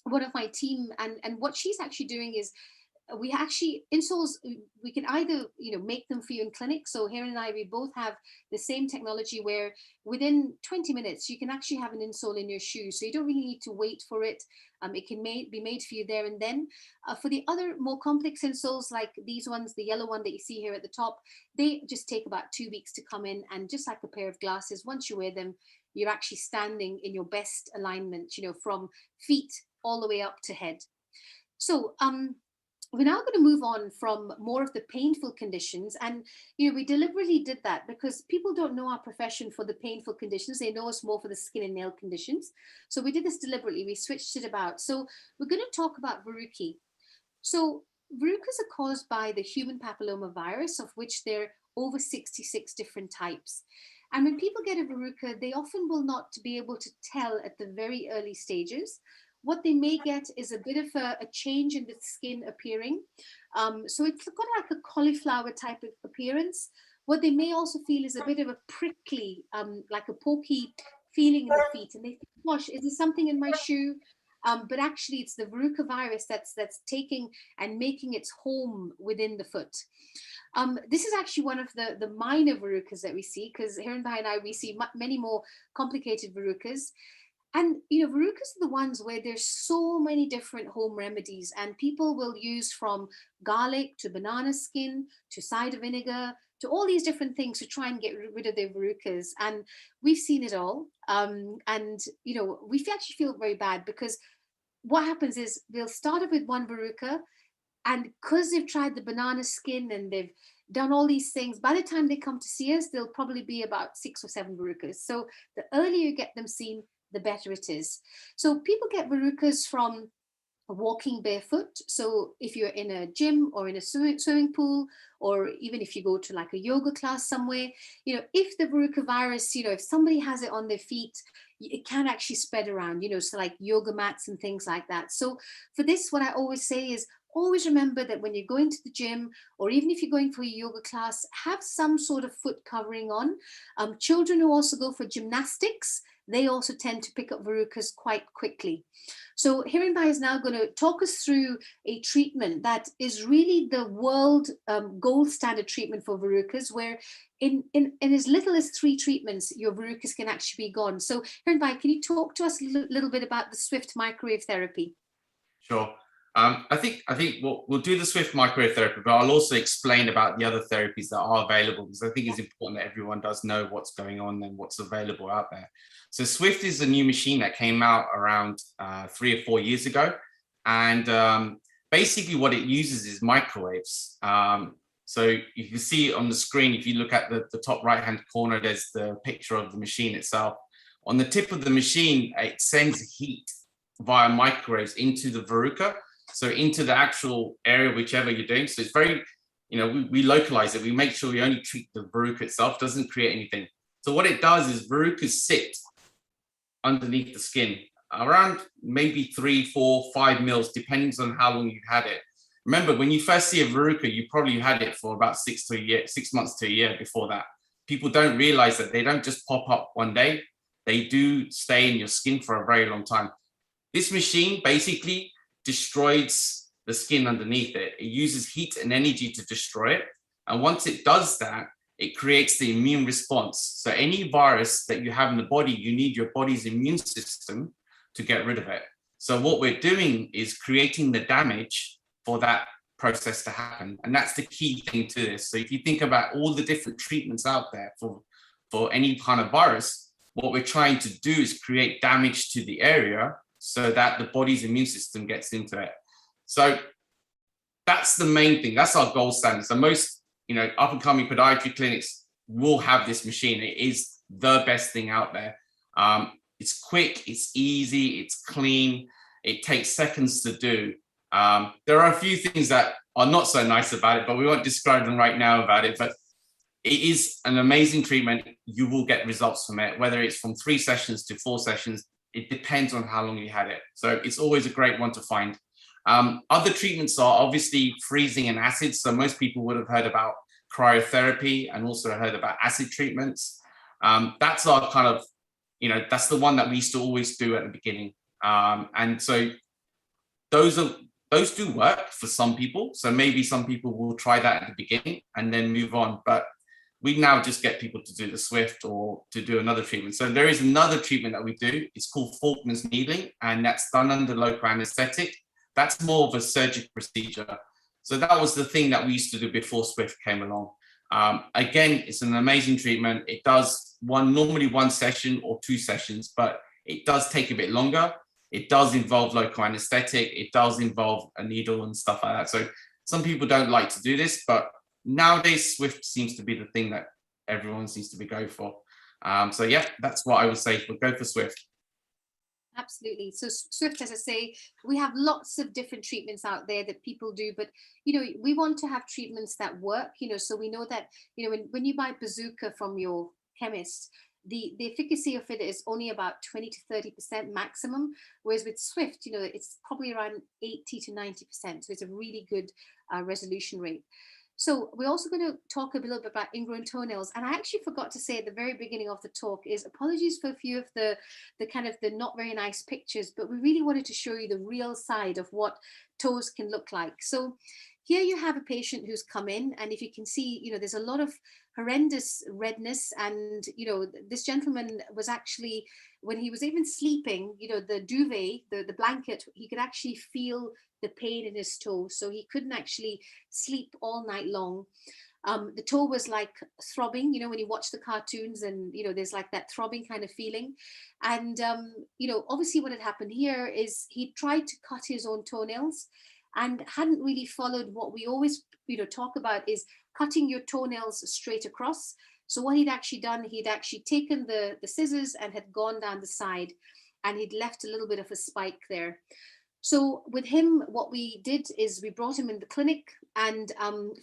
one of my team, and what she's actually doing is we actually insoles, we can either make them for you in clinic. So Hiren and I, we both have the same technology where within 20 minutes you can actually have an insole in your shoe, so you don't really need to wait for it. It can be made for you there and then. For the other more complex insoles like these ones, the yellow one that you see here at the top, they just take about 2 weeks to come in, and just like a pair of glasses, once you wear them, you're actually standing in your best alignment, from feet all the way up to head. So we're now going to move on from more of the painful conditions. And, we deliberately did that because people don't know our profession for the painful conditions. They know us more for the skin and nail conditions. So we did this deliberately. We switched it about. So we're going to talk about verrucae. So verrucas are caused by the human papilloma virus, of which there are over 66 different types. And when people get a verruca, they often will not be able to tell at the very early stages. What they may get is a bit of a change in the skin appearing. So it's got like a cauliflower type of appearance. What they may also feel is a bit of a prickly, like a pokey feeling in the feet. And they think, gosh, is there something in my shoe? But actually it's the Veruca virus that's taking and making its home within the foot. This is actually one of the minor verrucas that we see, because Hiren and I, we see many more complicated verrucas. And, verrucas are the ones where there's so many different home remedies, and people will use from garlic to banana skin to cider vinegar to all these different things to try and get rid of their verrucas. And we've seen it all. We actually feel very bad, because what happens is they'll start off with one verruca, and because they've tried the banana skin and they've done all these things, by the time they come to see us, there'll probably be about 6 or 7 verrucas. So the earlier you get them seen, the better it is. So people get verrucas from walking barefoot. So if you're in a gym or in a swimming pool, or even if you go to like a yoga class somewhere, if the verruca virus, if somebody has it on their feet, it can actually spread around, so like yoga mats and things like that. So for this, what I always say is, always remember that when you're going to the gym, or even if you're going for a yoga class, have some sort of foot covering on. Children who also go for gymnastics, they also tend to pick up verrucas quite quickly. So Hiren is now going to talk us through a treatment that is really the world gold standard treatment for verrucas, where in as little as 3 treatments, your verrucas can actually be gone. So Hiren, can you talk to us a little bit about the Swift microwave therapy? Sure. I think we'll do the Swift microwave therapy, but I'll also explain about the other therapies that are available, because I think it's important that everyone does know what's going on and what's available out there. So Swift is a new machine that came out around 3 or 4 years ago. And basically what it uses is microwaves. So you can see on the screen, if you look at the top right-hand corner, there's the picture of the machine itself. On the tip of the machine, it sends heat via microwaves into the verruca. So into the actual area, whichever you're doing. So it's very, we localize it. We make sure we only treat the verruca itself, doesn't create anything. So what it does is verrucas sit underneath the skin, around maybe 3, 4, 5 mils, depending on how long you've had it. Remember, when you first see a verruca, you probably had it for about 6 months to a year before that. People don't realize that they don't just pop up one day. They do stay in your skin for a very long time. This machine basically destroys the skin underneath it. It uses heat and energy to destroy it. And once it does that, it creates the immune response. So any virus that you have in the body, you need your body's immune system to get rid of it. So what we're doing is creating the damage for that process to happen. And that's the key thing to this. So if you think about all the different treatments out there for any kind of virus, what we're trying to do is create damage to the area so that the body's immune system gets into it. So that's the main thing. That's our gold standard. So most, up and coming podiatry clinics will have this machine. It is the best thing out there. It's quick, it's easy, it's clean. It takes seconds to do. There are a few things that are not so nice about it, but we won't describe them right now about it. But it is an amazing treatment. You will get results from it, whether it's from 3 sessions to 4 sessions. It depends on how long you had it. So it's always a great one to find. Other treatments are obviously freezing and acid. So most people would have heard about cryotherapy and also heard about acid treatments. That's our kind of, that's the one that we used to always do at the beginning. And so those do work for some people. So maybe some people will try that at the beginning and then move on. But we now just get people to do the Swift or to do another treatment. So there is another treatment that we do. It's called Faulkner's needling, and that's done under local anesthetic. That's more of a surgical procedure. So that was the thing that we used to do before Swift came along. Again, it's an amazing treatment. It does normally 1 session or 2 sessions, but it does take a bit longer. It does involve local anesthetic. It does involve a needle and stuff like that. So some people don't like to do this, but nowadays Swift seems to be the thing that everyone seems to be going for. So yeah, that's what I would say. We'll go for Swift. Absolutely. So Swift, as I say, we have lots of different treatments out there that people do, but we want to have treatments that work. So we know that when you buy Bazooka from your chemist, the efficacy of it is only about 20 to 30% maximum, whereas with Swift, it's probably around 80 to 90%. So it's a really good resolution rate. So we're also going to talk a little bit about ingrown toenails. And I actually forgot to say at the very beginning of the talk is apologies for a few of the kind of the not very nice pictures, but we really wanted to show you the real side of what toes can look like. So here you have a patient who's come in, and if you can see, there's a lot of horrendous redness. And, this gentleman was actually, when he was even sleeping, the duvet, the blanket, he could actually feel the pain in his toe. So he couldn't actually sleep all night long. The toe was like throbbing, when you watch the cartoons and, there's like that throbbing kind of feeling. And, obviously what had happened here is he tried to cut his own toenails and hadn't really followed what we always, talk about is cutting your toenails straight across. So what he'd actually done, he'd actually taken the scissors and had gone down the side, and he'd left a little bit of a spike there. So with him, what we did is we brought him in the clinic, and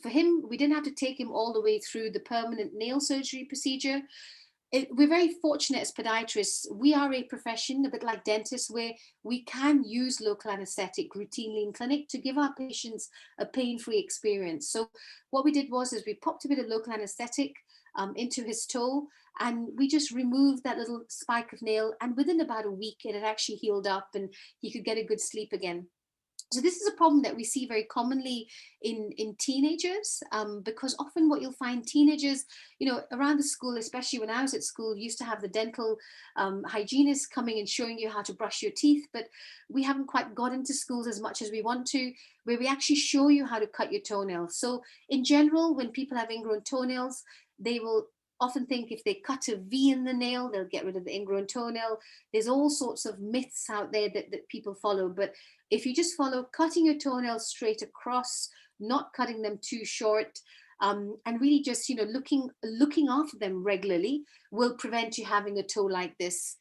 for him, we didn't have to take him all the way through the permanent nail surgery procedure. We're very fortunate as podiatrists. We are a profession, a bit like dentists, where we can use local anesthetic routinely in clinic to give our patients a pain-free experience. So what we did was we popped a bit of local anesthetic into his toe, and we just removed that little spike of nail, and within about a week it had actually healed up and he could get a good sleep again. So this is a problem that we see very commonly in teenagers, because often what you'll find teenagers, around the school, especially when I was at school, used to have the dental hygienist coming and showing you how to brush your teeth, but we haven't quite got into schools as much as we want to, where we actually show you how to cut your toenails. So in general, when people have ingrown toenails, they will often think if they cut a V in the nail, they'll get rid of the ingrown toenail. There's all sorts of myths out there that people follow. But if you just follow cutting your toenails straight across, not cutting them too short, and really just looking after them regularly will prevent you having a toe like this.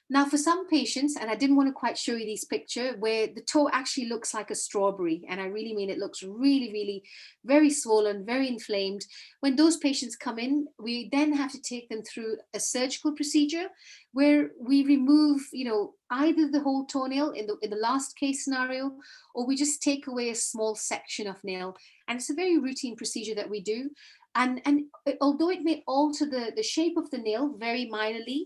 Now, for some patients, and I didn't want to quite show you this picture, where the toe actually looks like a strawberry, and I really mean it looks really, really very swollen, very inflamed. When those patients come in, we then have to take them through a surgical procedure where we remove, either the whole toenail in the last case scenario, or we just take away a small section of nail. And it's a very routine procedure that we do. And although it may alter the shape of the nail very minorly,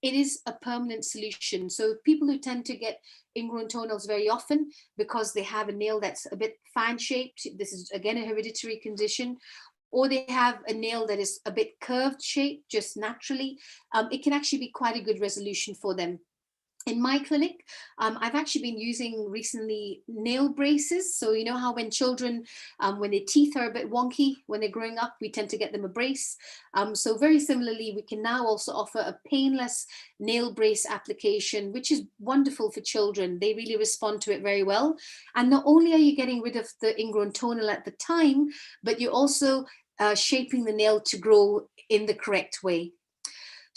it is a permanent solution. So people who tend to get ingrown toenails very often because they have a nail that's a bit fan shaped, this is again a hereditary condition, or they have a nail that is a bit curved shaped just naturally, it can actually be quite a good resolution for them. In my clinic, I've actually been using recently nail braces. So you know how when children, when their teeth are a bit wonky, when they're growing up, we tend to get them a brace. So very similarly, we can now also offer a painless nail brace application, which is wonderful for children. They really respond to it very well. And not only are you getting rid of the ingrown toenail at the time, but you're also shaping the nail to grow in the correct way.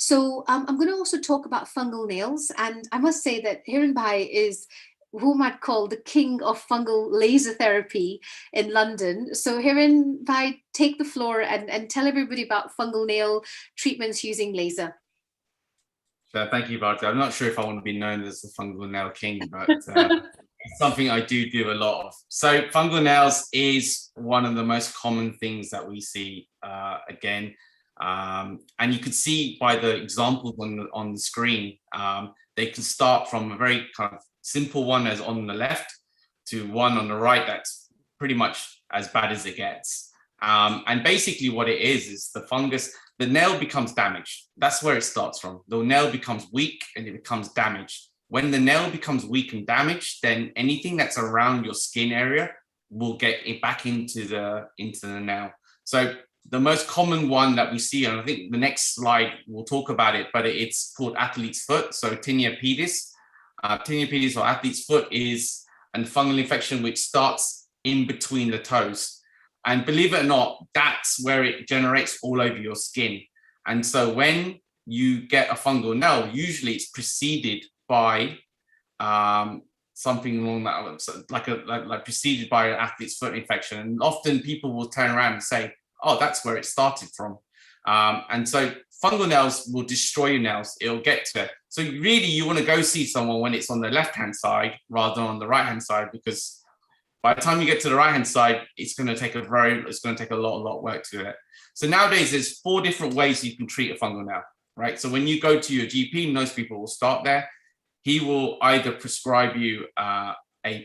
So I'm going to also talk about fungal nails, and I must say that Hiren is who might call the king of fungal laser therapy in London. So Hiren, Bhai, take the floor and tell everybody about fungal nail treatments using laser. So thank you, Bharti. I'm not sure if I want to be known as the fungal nail king, but it's something I do a lot of. So fungal nails is one of the most common things that we see again. And you can see by the examples on the screen, they can start from a very kind of simple one as on the left to one on the right that's pretty much as bad as it gets. And basically what it is the fungus, the nail becomes damaged. That's where it starts from. The nail becomes weak and it becomes damaged. When the nail becomes weak and damaged, then anything that's around your skin area will get it back into the nail. So the most common one that we see, and I think the next slide we'll talk about it, but it's called athlete's foot. So tinea pedis. Tinea pedis or athlete's foot is a fungal infection which starts in between the toes. And believe it or not, that's where it generates all over your skin. And so when you get a fungal nail, usually it's preceded by something along that, like preceded by an athlete's foot infection. And often people will turn around and say, oh, that's where it started from. And so fungal nails will destroy your nails. It'll get to it. So really you want to go see someone when it's on the left-hand side rather than on the right-hand side, because by the time you get to the right-hand side, it's going to take a lot of work to do it. So nowadays there's 4 different ways you can treat a fungal nail, right? So when you go to your GP, most people will start there. He will either prescribe you a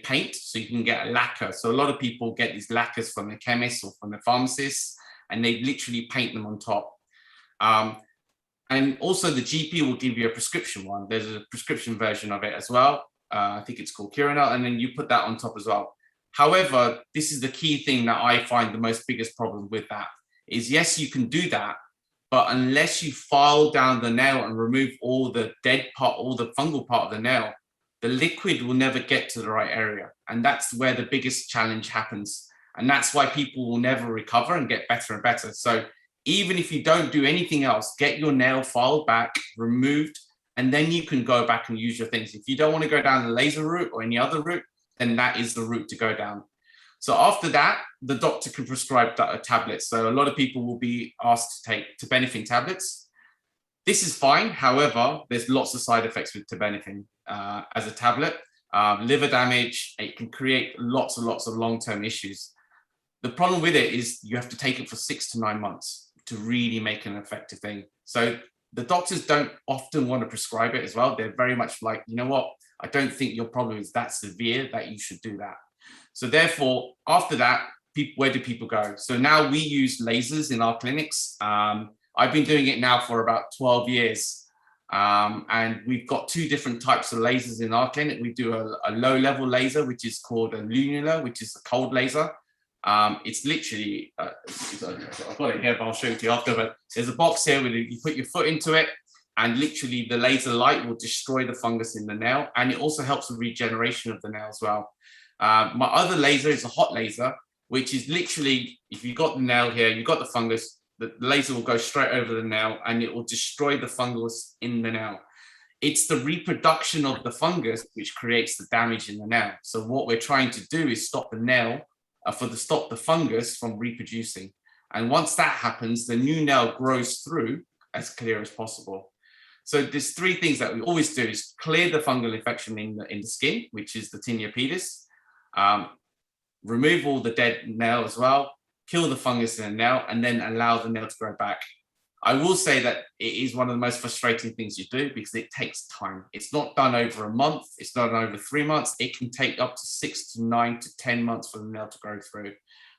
paint, so you can get a lacquer. So a lot of people get these lacquers from the chemists or from the pharmacists, and they literally paint them on top. And also the GP will give you a prescription one. There's a prescription version of it as well. I think it's called Curanel, and then you put that on top as well. However, this is the key thing that I find the most biggest problem with that is, yes, you can do that, but unless you file down the nail and remove all the dead part, all the fungal part of the nail, the liquid will never get to the right area. And that's where the biggest challenge happens. And that's why people will never recover and get better and better. So even if you don't do anything else, get your nail filed back, removed, and then you can go back and use your things. If you don't want to go down the laser route or any other route, then that is the route to go down. So after that, the doctor can prescribe tablets. So a lot of people will be asked to take terbinafine tablets. This is fine. However, there's lots of side effects with terbinafine as a tablet. Liver damage, it can create lots and lots of long-term issues. The problem with it is you have to take it for 6 to 9 months to really make an effective thing. So the doctors don't often want to prescribe it as well. They're very much like, you know what? I don't think your problem is that severe that you should do that. So therefore, after that, where do people go? So now we use lasers in our clinics. I've been doing it now for about 12 years. And we've got 2 different types of lasers in our clinic. We do a low-level laser, which is called a lunular, which is a cold laser. It's literally, I've got it here, but I'll show it to you after, but there's a box here where you put your foot into it, and literally the laser light will destroy the fungus in the nail, and it also helps with regeneration of the nail as well. My other laser is a hot laser, which is literally, if you've got the nail here, you've got the fungus, the laser will go straight over the nail and it will destroy the fungus in the nail. It's the reproduction of the fungus which creates the damage in the nail. So what we're trying to do is stop the nail, stop the fungus from reproducing. And once that happens, the new nail grows through as clear as possible. So there's 3 things that we always do is clear the fungal infection in the skin, which is the tinea pedis, remove all the dead nail as well, kill the fungus in the nail, and then allow the nail to grow back. I will say that it is one of the most frustrating things you do because it takes time. It's not done over a month. It's not done over 3 months. It can take up to 6 to 9 to 10 months for the nail to grow through.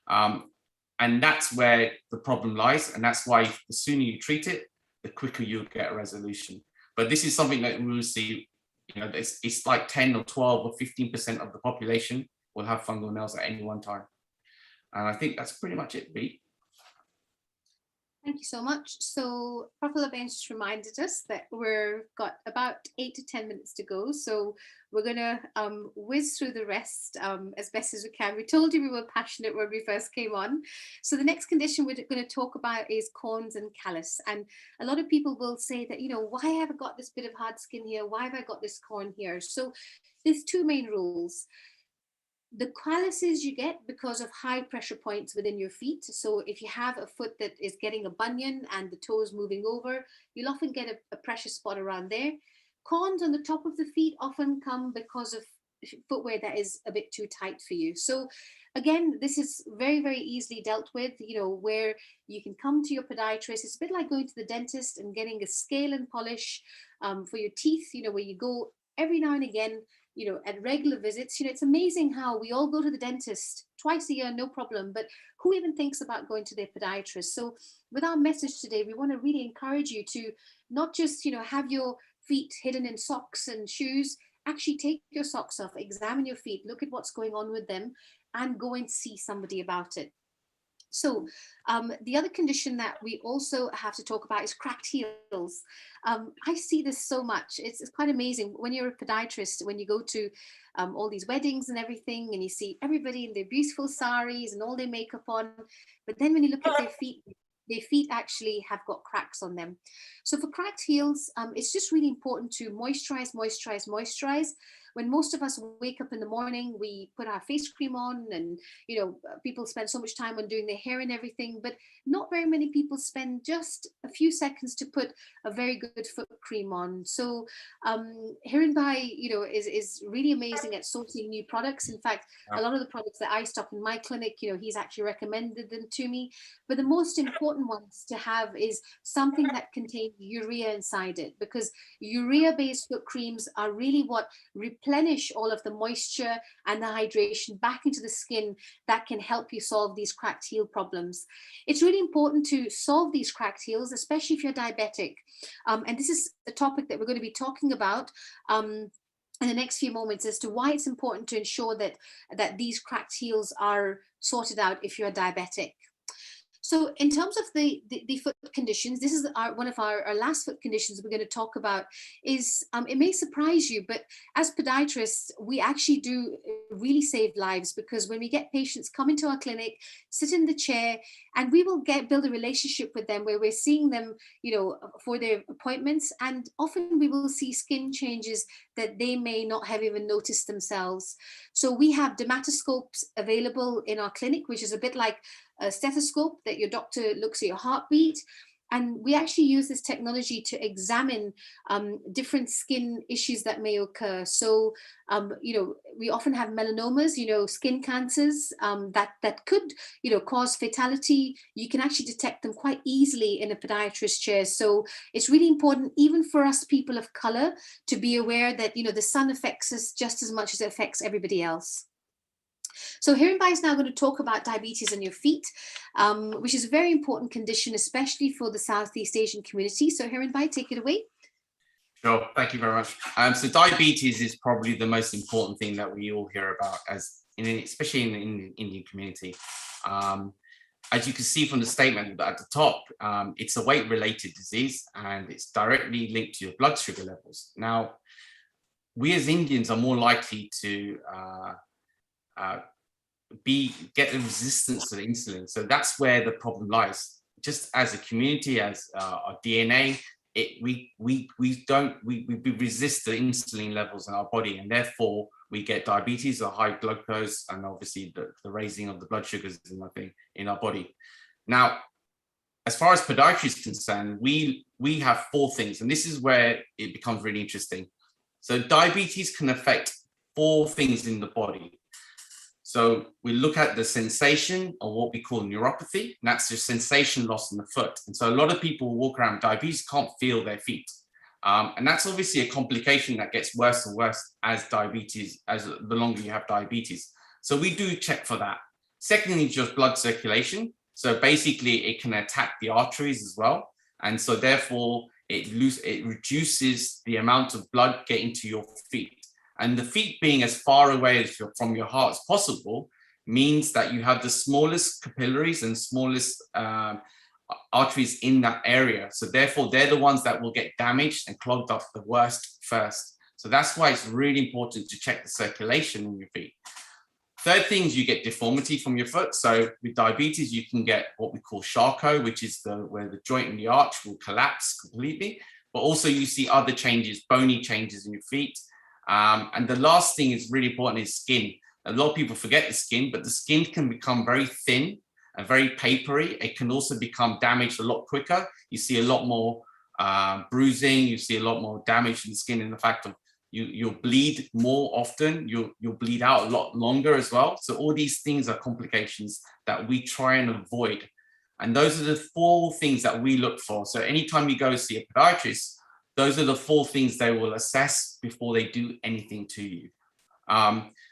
And that's where the problem lies. And that's why the sooner you treat it, the quicker you'll get a resolution. But this is something that we will see, you know, it's like 10 or 12 or 15% of the population will have fungal nails at any one time. And I think that's pretty much it, Bea. Thank you so much. So Prafula Ben just reminded us that we've got about 8 to 10 minutes to go. So we're going to whiz through the rest as best as we can. We told you we were passionate when we first came on. So the next condition we're going to talk about is corns and callus. And a lot of people will say that, you know, why have I got this bit of hard skin here? Why have I got this corn here? So there's two main rules. The calluses you get because of high pressure points within your feet. So if you have a foot that is getting a bunion and the toes moving over, you'll often get a pressure spot around there. Corns on the top of the feet often come because of footwear that is a bit too tight for you. So again, this is very, very easily dealt with, you know, where you can come to your podiatrist. It's a bit like going to the dentist and getting a scale and polish for your teeth, you know, where you go every now and again, you know, at regular visits. You know, it's amazing how we all go to the dentist twice a year, no problem, but who even thinks about going to their podiatrist? So with our message today, we want to really encourage you to not just, you know, have your feet hidden in socks and shoes. Actually take your socks off, examine your feet, look at what's going on with them, and go and see somebody about it. So the other condition that we also have to talk about is cracked heels. I see this so much. It's quite amazing when you're a podiatrist, when you go to all these weddings and everything, and you see everybody in their beautiful saris and all their makeup on. But then when you look at their feet actually have got cracks on them. So for cracked heels, it's just really important to moisturize, moisturize, moisturize. When most of us wake up in the morning, we put our face cream on, and you know, people spend so much time on doing their hair and everything, but not very many people spend just a few seconds to put a very good foot cream on. So Hiren Bhai, you know, is really amazing at sourcing new products. In fact, a lot of the products that I stock in my clinic, you know, he's actually recommended them to me. But the most important ones to have is something that contains urea inside it, because urea-based foot creams are really what replenish all of the moisture and the hydration back into the skin that can help you solve these cracked heel problems. It's really important to solve these cracked heels, especially if you're diabetic. And this is a topic that we're going to be talking about in the next few moments as to why it's important to ensure that these cracked heels are sorted out if you're diabetic. So in terms of the foot conditions, this is one of our last foot conditions we're going to talk about. Is it may surprise you, but as podiatrists, we actually do really save lives, because when we get patients come into our clinic, sit in the chair, and we will build a relationship with them where we're seeing them, you know, for their appointments, and often we will see skin changes that they may not have even noticed themselves. So we have dermatoscopes available in our clinic, which is a bit like a stethoscope that your doctor looks at your heartbeat. And we actually use this technology to examine different skin issues that may occur. So, you know, we often have melanomas, you know, skin cancers that could, you know, cause fatality. You can actually detect them quite easily in a podiatrist chair. So it's really important, even for us people of color, to be aware that, you know, the sun affects us just as much as it affects everybody else. So Hiren Bhai is now going to talk about diabetes on your feet, which is a very important condition, especially for the Southeast Asian community. So Hiren Bhai, take it away. Sure, thank you very much. So diabetes is probably the most important thing that we all hear about, especially in the Indian community. As you can see from the statement at the top, it's a weight-related disease, and it's directly linked to your blood sugar levels. Now, we as Indians are more likely to get a resistance to the insulin. So that's where the problem lies. Just as a community, as our DNA, we resist the insulin levels in our body, and therefore we get diabetes or high glucose, and obviously the raising of the blood sugars in our body. Now, as far as podiatry is concerned, we have four things, and this is where it becomes really interesting. So diabetes can affect four things in the body. So we look at the sensation, or what we call neuropathy, and that's just sensation loss in the foot. And so a lot of people who walk around with diabetes can't feel their feet. And that's obviously a complication that gets worse and worse as the longer you have diabetes. So we do check for that. Secondly, just blood circulation. So basically it can attack the arteries as well. And so therefore it reduces the amount of blood getting to your feet. And the feet being as far away from your heart as possible means that you have the smallest capillaries and smallest arteries in that area. So therefore, they're the ones that will get damaged and clogged up the worst first. So that's why it's really important to check the circulation in your feet. Third thing is you get deformity from your foot. So with diabetes, you can get what we call Charcot, which is where the joint in the arch will collapse completely. But also you see other changes, bony changes in your feet. And the last thing is really important is skin. A lot of people forget the skin, but the skin can become very thin and very papery. It can also become damaged a lot quicker. You see a lot more bruising. You see a lot more damage in the skin in the fact of you'll bleed more often. You'll bleed out a lot longer as well. So all these things are complications that we try and avoid. And those are the 4 things that we look for. So anytime you go see a podiatrist, those are the 4 things they will assess before they do anything to you.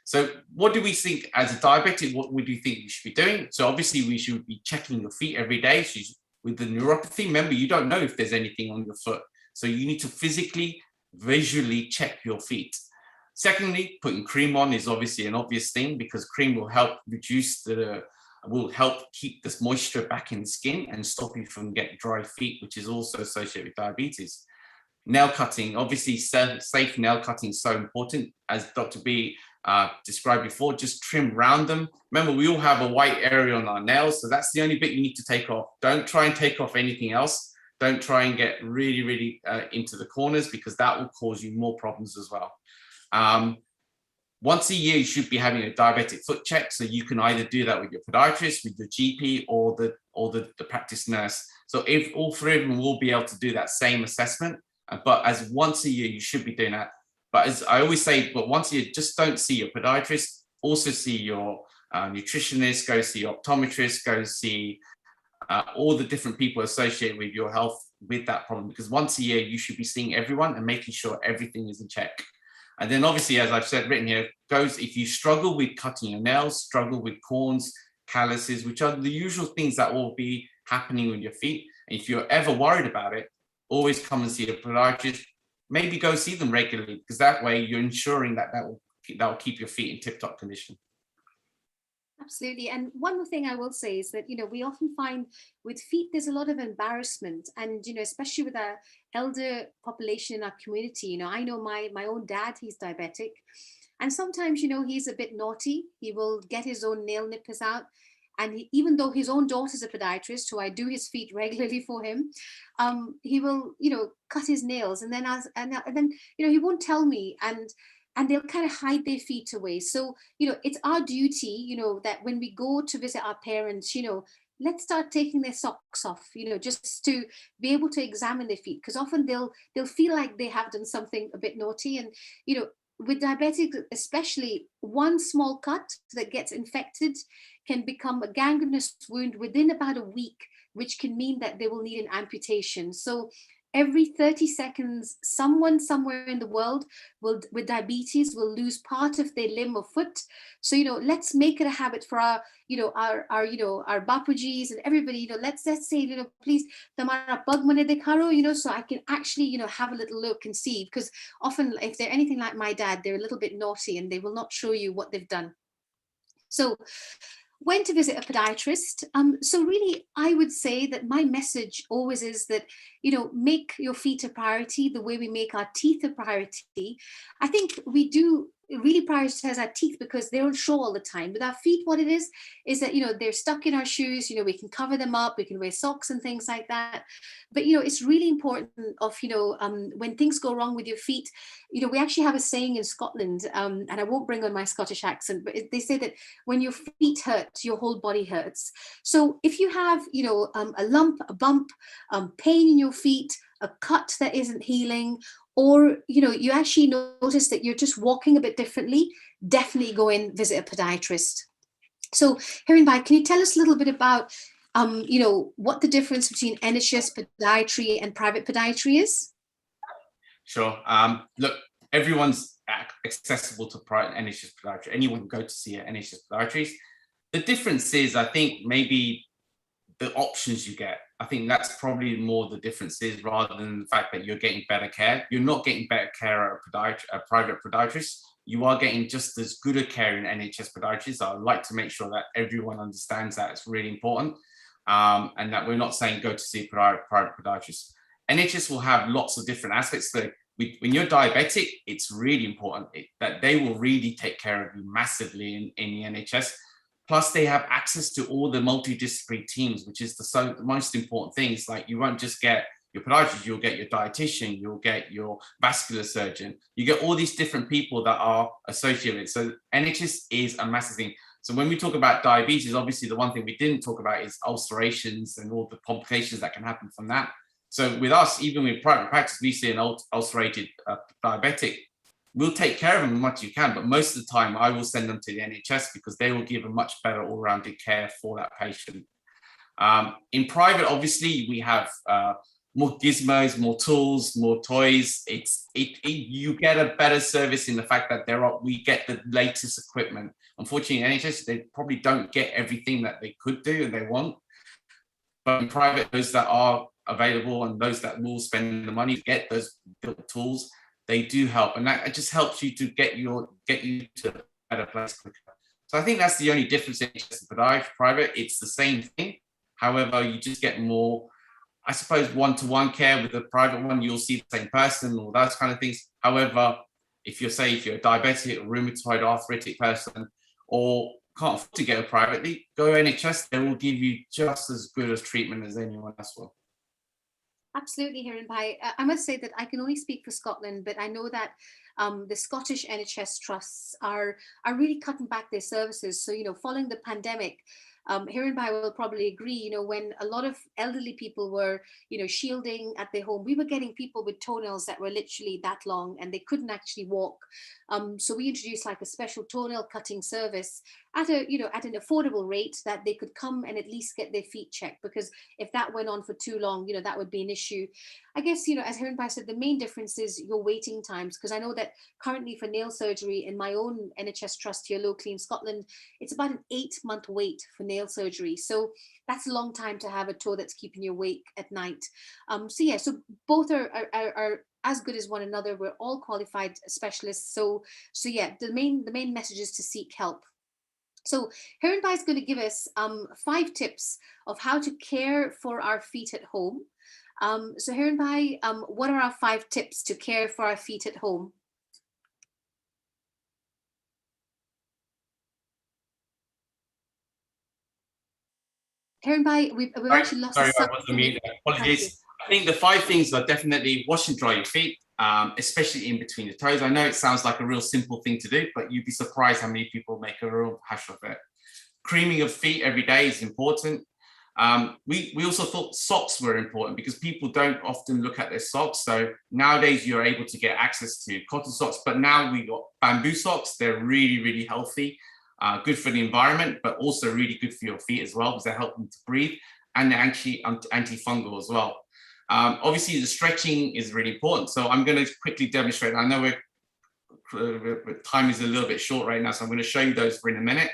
So what do we think as a diabetic, what would you think you should be doing? So obviously we should be checking your feet every day. So with the neuropathy, remember, you don't know if there's anything on your foot. So you need to physically, visually check your feet. Secondly, putting cream on is obviously an obvious thing because cream will help reduce will help keep this moisture back in the skin and stop you from getting dry feet, which is also associated with diabetes. Nail cutting, obviously safe nail cutting is so important. As Dr. B described before, just trim around them. Remember, we all have a white area on our nails, so that's the only bit you need to take off. Don't try and take off anything else. Don't try and get really, really into the corners because that will cause you more problems as well. Once a year, you should be having a diabetic foot check. So you can either do that with your podiatrist, with your GP, or the practice nurse. So if all 3 of them will be able to do that same assessment, but as once a year, you should be doing that. But as I always say, but once a year, just don't see your podiatrist, also see your nutritionist, go see your optometrist, go see all the different people associated with your health with that problem. Because once a year, you should be seeing everyone and making sure everything is in check. And then obviously, as I've said, written here, if you struggle with cutting your nails, struggle with corns, calluses, which are the usual things that will be happening with your feet. And if you're ever worried about it, always come and see a podiatrist. Maybe go see them regularly because that way you're ensuring that will keep your feet in tip-top condition. Absolutely. And one more thing I will say is that, we often find with feet, there's a lot of embarrassment. And, especially with our elder population in our community, I know my own dad, he's diabetic. And sometimes, he's a bit naughty. He will get his own nail nippers out. And even though his own daughter's a podiatrist, who I do his feet regularly for him, he will, cut his nails and then he won't tell me. And they'll kind of hide their feet away. So, it's our duty, that when we go to visit our parents, let's start taking their socks off, just to be able to examine their feet. Because often they'll feel like they have done something a bit naughty. And, with diabetics, especially, one small cut that gets infected can become a gangrenous wound within about a week, which can mean that they will need an amputation. So every 30 seconds, someone somewhere in the world with diabetes will lose part of their limb or foot. So, let's make it a habit for our bapujis and everybody, let's say, please, tamara pag mane dekharo, so I can actually, have a little look and see, because often if they're anything like my dad, they're a little bit naughty and they will not show you what they've done. So when to visit a podiatrist. So really, I would say that my message always is that, make your feet a priority the way we make our teeth a priority. I think we do really prioritize our teeth because they don't show all the time. With our feet, what it is that, they're stuck in our shoes, we can cover them up, we can wear socks and things like that. But, it's really important of, when things go wrong with your feet, we actually have a saying in Scotland, and I won't bring on my Scottish accent, but they say that when your feet hurt, your whole body hurts. So if you have, a lump, a bump, pain in your feet, a cut that isn't healing, or, you actually notice that you're just walking a bit differently, definitely go and visit a podiatrist. So, Hiren, can you tell us a little bit about, what the difference between NHS podiatry and private podiatry is? Sure. Look, everyone's accessible to private NHS podiatry. Anyone can go to see an NHS podiatrist. The difference is, I think, maybe the options you get. I think that's probably more the difference is, rather than the fact that you're getting better care. You're not getting better care at a private podiatrist. You are getting just as good a care in NHS podiatrists. So I'd like to make sure that everyone understands that. It's really important. and that we're not saying go to see private podiatrists. NHS will have lots of different aspects. So when you're diabetic, it's really important that they will really take care of you massively in the NHS. Plus, they have access to all the multidisciplinary teams, which is the most important thing. It's like you won't just get your podiatrist, you'll get your dietitian, you'll get your vascular surgeon, you get all these different people that are associated. So NHS is a massive thing. So when we talk about diabetes, obviously the one thing we didn't talk about is ulcerations and all the complications that can happen from that. So with us, even with private practice, we see an ulcerated diabetic, we'll take care of them as much as you can, but most of the time I will send them to the NHS because they will give a much better all-rounded care for that patient. In private, obviously, we have more gizmos, more tools, more toys. You get a better service in the fact that we get the latest equipment. Unfortunately, in NHS, they probably don't get everything that they could do and they want. But in private, those that are available and those that will spend the money to get those tools, they do help, and that it just helps you to get you to a better place quicker. So I think that's the only difference in private. It's the same thing. However, you just get more, I suppose, one-to-one care. With the private one, you'll see the same person, all those kind of things. However, if you're a diabetic, a rheumatoid arthritic person, or can't afford to go privately, go NHS. They will give you just as good as treatment as anyone else will. Absolutely, Hiren Bhai. I must say that I can only speak for Scotland, but I know that the Scottish NHS trusts are really cutting back their services. So, following the pandemic, Hiren Bhai will probably agree, when a lot of elderly people were, shielding at their home, we were getting people with toenails that were literally that long and they couldn't actually walk. So we introduced like a special toenail cutting service at an affordable rate that they could come and at least get their feet checked, because if that went on for too long, that would be an issue. I guess, as Hiren Bhai said, the main difference is your waiting times, because I know that currently for nail surgery in my own NHS trust here locally in Scotland, it's about an 8-month wait for nail surgery. So that's a long time to have a toe that's keeping you awake at night. So both are as good as one another. We're all qualified specialists. So the main message is to seek help. So Hiren Bhai is going to give us 5 tips of how to care for our feet at home. So Hiren Bhai, what are our 5 tips to care for our feet at home? Hiren Bhai, we've actually lost. Sorry, I was on mute. Apologies. I think the 5 things are definitely wash and dry your feet, especially in between the toes. I know it sounds like a real simple thing to do, but you'd be surprised how many people make a real hash of it. Creaming of feet every day is important. We also thought socks were important because people don't often look at their socks. So nowadays you're able to get access to cotton socks, but now we got bamboo socks. They're really, really healthy, good for the environment, but also really good for your feet as well because they help them to breathe, and they're antifungal as well. Obviously the stretching is really important. So I'm going to quickly demonstrate. I know time is a little bit short right now, so I'm going to show you those in a minute.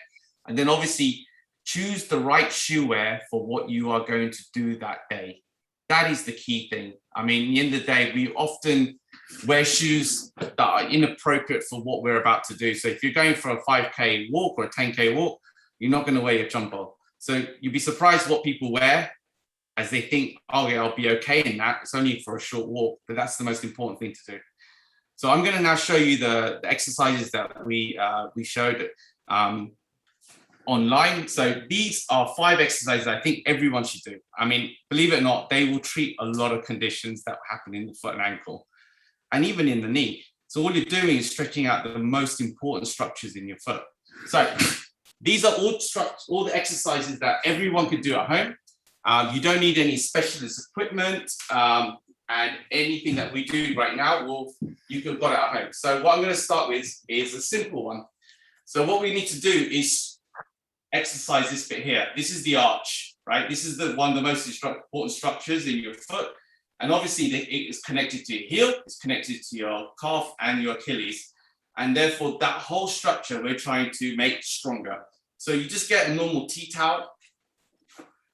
And then obviously choose the right shoe wear for what you are going to do that day. That is the key thing. I mean, at the end of the day, we often wear shoes that are inappropriate for what we're about to do. So if you're going for a 5K walk or a 10K walk, you're not going to wear your jumper. So you'd be surprised what people wear as they think, oh yeah, I'll be okay in that. It's only for a short walk, but that's the most important thing to do. So I'm going to now show you the exercises that we showed online. So these are 5 exercises I think everyone should do. I mean, believe it or not, they will treat a lot of conditions that happen in the foot and ankle, and even in the knee. So all you're doing is stretching out the most important structures in your foot. So these are all the exercises that everyone could do at home. You don't need any specialist equipment, and anything that we do right now, you can got it at home. So what I'm going to start with is a simple one. So what we need to do is exercise this bit here. This is the arch, right? This is one of the most important structures in your foot. And obviously it is connected to your heel, it's connected to your calf and your Achilles. And therefore that whole structure we're trying to make stronger. So you just get a normal tea towel,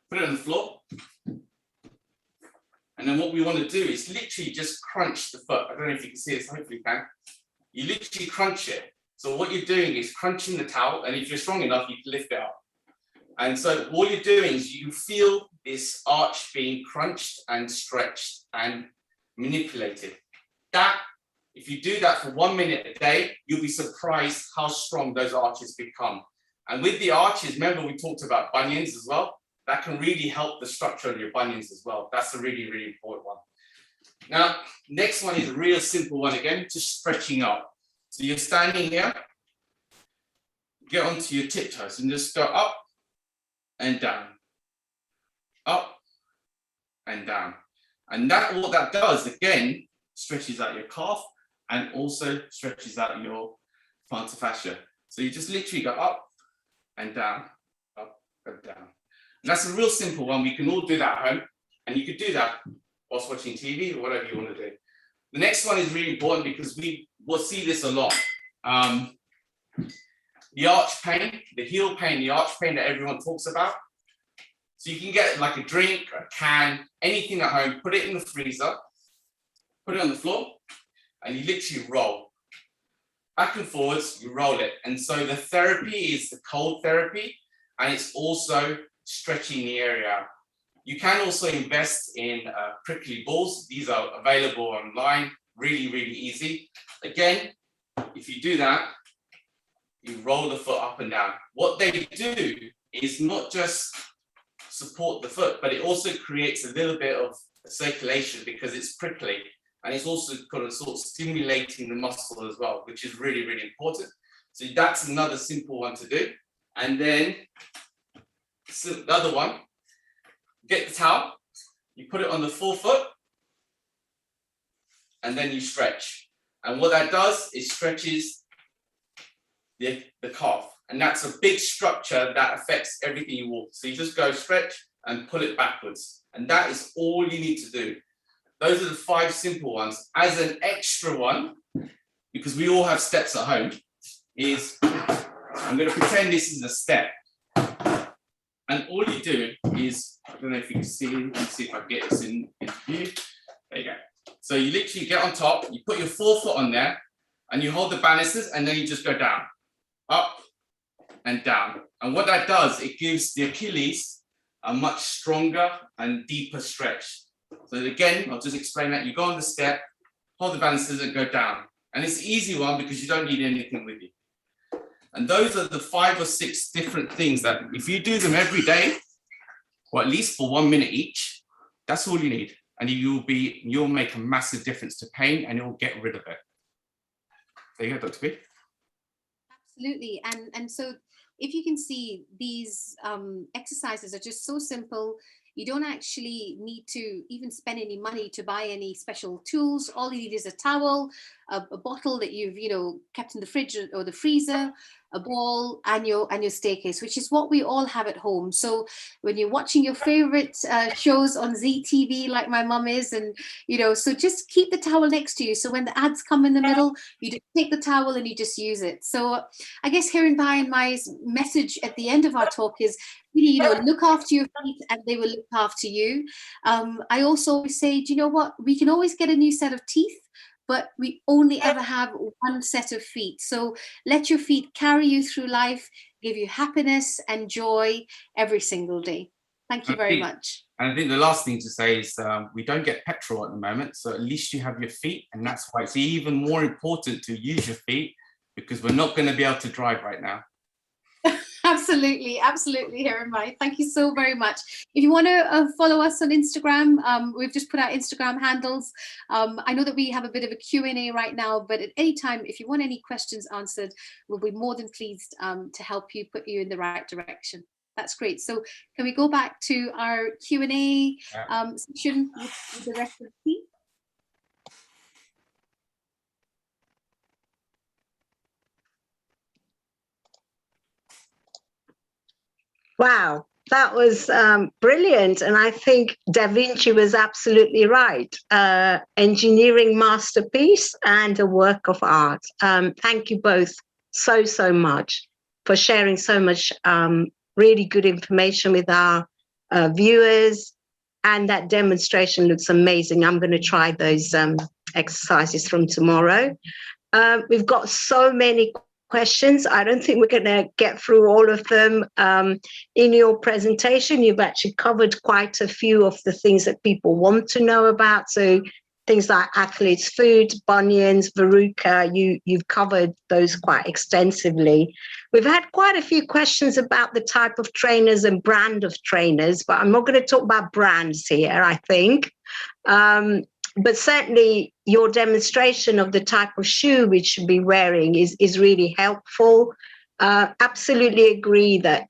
put it on the floor. And then what we want to do is literally just crunch the foot. I don't know if you can see this, hopefully you can. You literally crunch it. So what you're doing is crunching the towel, and if you're strong enough, you can lift it up. And so all you're doing is you feel this arch being crunched and stretched and manipulated. That, if you do that for 1 minute a day, you'll be surprised how strong those arches become. And with the arches, remember we talked about bunions as well, that can really help the structure of your bunions as well. That's a really, really important one. Now, next one is a real simple one again, just stretching up. So you're standing here, get onto your tiptoes and just go up and down, up and down. And that, what that does, again, stretches out your calf and also stretches out your plantar fascia. So you just literally go up and down, up and down. And that's a real simple one. We can all do that at home, and you could do that whilst watching TV or whatever you want to do. The next one is really important because we will see this a lot. The arch pain, the heel pain, the arch pain that everyone talks about. So you can get like a drink, a can, anything at home, put it in the freezer, put it on the floor, and you literally roll. Back and forwards, you roll it. And so the therapy is the cold therapy, and it's also stretching the area. You can also invest in prickly balls. These are available online, really, really easy. Again, if you do that, you roll the foot up and down. What they do is not just support the foot, but it also creates a little bit of circulation because it's prickly, and it's also kind of sort of stimulating the muscle as well, which is really, really important. So that's another simple one to do. And then so the other one, get the towel, you put it on the forefoot, and then you stretch. And what that does is stretches the calf. And that's a big structure that affects everything you walk. So you just go stretch and pull it backwards. And that is all you need to do. Those are the 5 simple ones. As an extra one, because we all have steps at home, is I'm going to pretend this is a step. And all you do is, I don't know if you can see, let me see if I can get this in view. There you go. So you literally get on top, you put your forefoot on there, and you hold the banisters, and then you just go down, up and down. And what that does, it gives the Achilles a much stronger and deeper stretch. So again, I'll just explain that. You go on the step, hold the banisters and go down. And it's an easy one because you don't need anything with you. And those are the 5 or 6 different things that if you do them every day, or at least for 1 minute each, that's all you need. And you'll make a massive difference to pain and you'll get rid of it. There you go, Dr. B. Absolutely. And so if you can see, these exercises are just so simple. You don't actually need to even spend any money to buy any special tools. All you need is a towel, a bottle that you've kept in the fridge or the freezer, a ball, and your staircase, which is what we all have at home. So when you're watching your favorite shows on ZTV, like my mum is, and so just keep the towel next to you. So when the ads come in the middle, you just take the towel and you just use it. So I guess Hiren and my message at the end of our talk is really, look after your feet and they will look after you. I also always say, do you know what? We can always get a new set of teeth, but we only ever have one set of feet. So let your feet carry you through life, give you happiness and joy every single day. Thank you very much. And I think the last thing to say is we don't get petrol at the moment, so at least you have your feet, and that's why it's even more important to use your feet, because we're not going to be able to drive right now. Absolutely, absolutely, Hiren. Thank you so very much. If you want to follow us on Instagram, we've just put our Instagram handles. I know that we have a bit of a Q&A right now, but at any time, if you want any questions answered, we'll be more than pleased to help you, put you in the right direction. That's great. So can we go back to our Q&A section with the rest of the team? Wow, that was brilliant. And I think Da Vinci was absolutely right. Engineering masterpiece and a work of art. Thank you both so much for sharing so much really good information with our viewers. And that demonstration looks amazing. I'm going to try those exercises from tomorrow. We've got so many questions. I don't think we're going to get through all of them. In your presentation, you've actually covered quite a few of the things that people want to know about. So things like athlete's foot, bunions, Veruca, you've covered those quite extensively. We've had quite a few questions about the type of trainers and brand of trainers, but I'm not going to talk about brands here, I think. But certainly your demonstration of the type of shoe we should be wearing is really helpful. Absolutely agree that,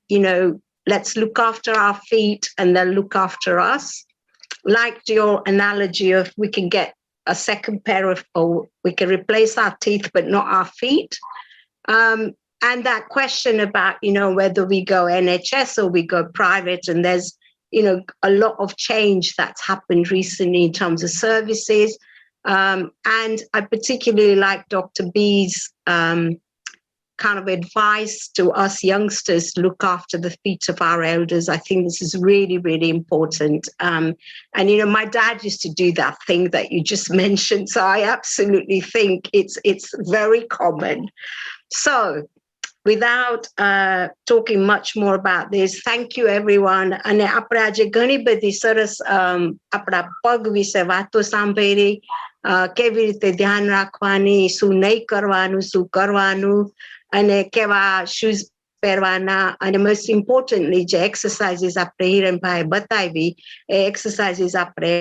let's look after our feet and they'll look after us. Liked your analogy of we can get a second pair of, or we can replace our teeth, but not our feet. And that question about, whether we go NHS or we go private, and there's, a lot of change that's happened recently in terms of services. And I particularly like Dr. B's kind of advice to us youngsters to look after the feet of our elders. I think this is really, really important. And, my dad used to do that thing that you just mentioned. So I absolutely think it's very common. So without talking much more about this, thank you everyone. And આપણે આજે ઘણી બધી સરસ આપણા પગ વિશે વાતો સાંભળી, કેવી રીતે ध्यान રાખવાની, શું નહીં કરવાનું, શું કરવાનું, અને કેવા shoes પહેરવાના, અને most importantly જે exercises આપણે હિરણભાઈ બતાવી એ exercises આપણે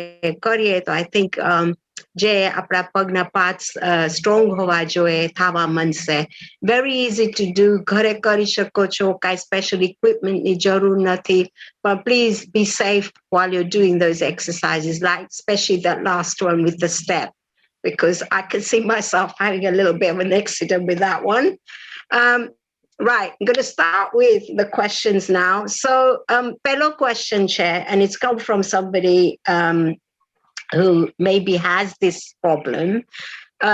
કરીએ તો I think જે આપણા પગના parts strong હોવા જોઈએ, થાવા મનશે. Very easy to do, ઘરે કરી શકો છો, કાંઈ special equipment ની જરૂર નથી, but please be safe while you're doing those exercises, like especially that last one with the step, because I can see myself having a little bit of an accident with that one. Right, I'm going to start with the questions now. So, fellow question, Chair, and it's come from somebody who maybe has this problem,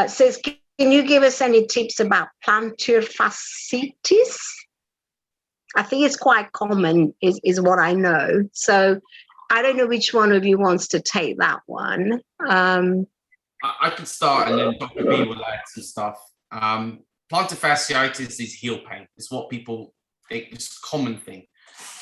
says, can you give us any tips about plantar fasciitis? I think it's quite common, is what I know. So I don't know which one of you wants to take that one. I can start and then Dr. B will add some stuff. Plantar fasciitis is heel pain. It's what people think, it's a common thing.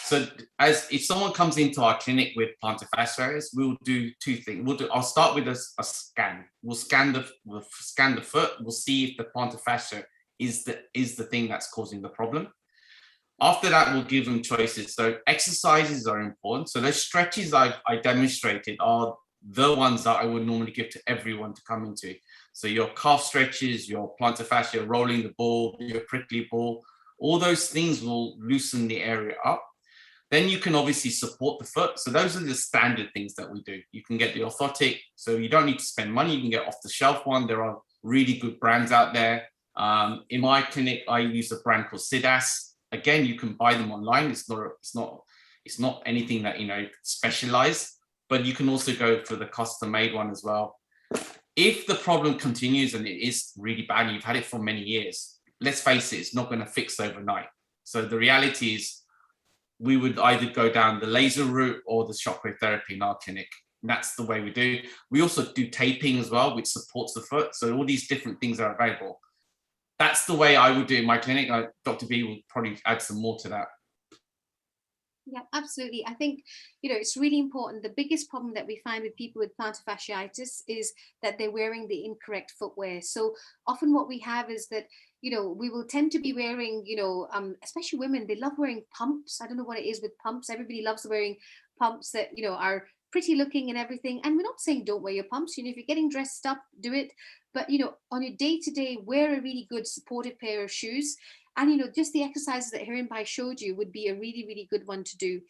So if someone comes into our clinic with plantar fasciitis, we'll do two things. I'll start with a scan. We'll scan the foot. We'll see if the plantar fascia is the thing that's causing the problem. After that, we'll give them choices. So exercises are important. So those stretches I demonstrated are the ones that I would normally give to everyone to come into. So your calf stretches, your plantar fascia, rolling the ball, your prickly ball, all those things will loosen the area up. Then you can obviously support the foot. So those are the standard things that we do. You can get the orthotic, so you don't need to spend money. You can get off the shelf one. There are really good brands out there. In my clinic, I use a brand called Sidas. Again, you can buy them online. It's not anything that, specialized, but you can also go for the custom made one as well. If the problem continues and it is really bad and you've had it for many years, let's face it, it's not going to fix overnight. So the reality is we would either go down the laser route or the shockwave therapy in our clinic. And that's the way we do. We also do taping as well, which supports the foot. So all these different things are available. That's the way I would do it in my clinic. Dr. B will probably add some more to that. Yeah, absolutely. I think, it's really important. The biggest problem that we find with people with plantar fasciitis is that they're wearing the incorrect footwear. So often what we have is that, we will tend to be wearing, especially women, they love wearing pumps. I don't know what it is with pumps. Everybody loves wearing pumps that, are pretty looking and everything. And we're not saying don't wear your pumps. If you're getting dressed up, do it. But, on your day-to-day, wear a really good supportive pair of shoes. And, just the exercises that Hiren showed you would be a really, really good one to do.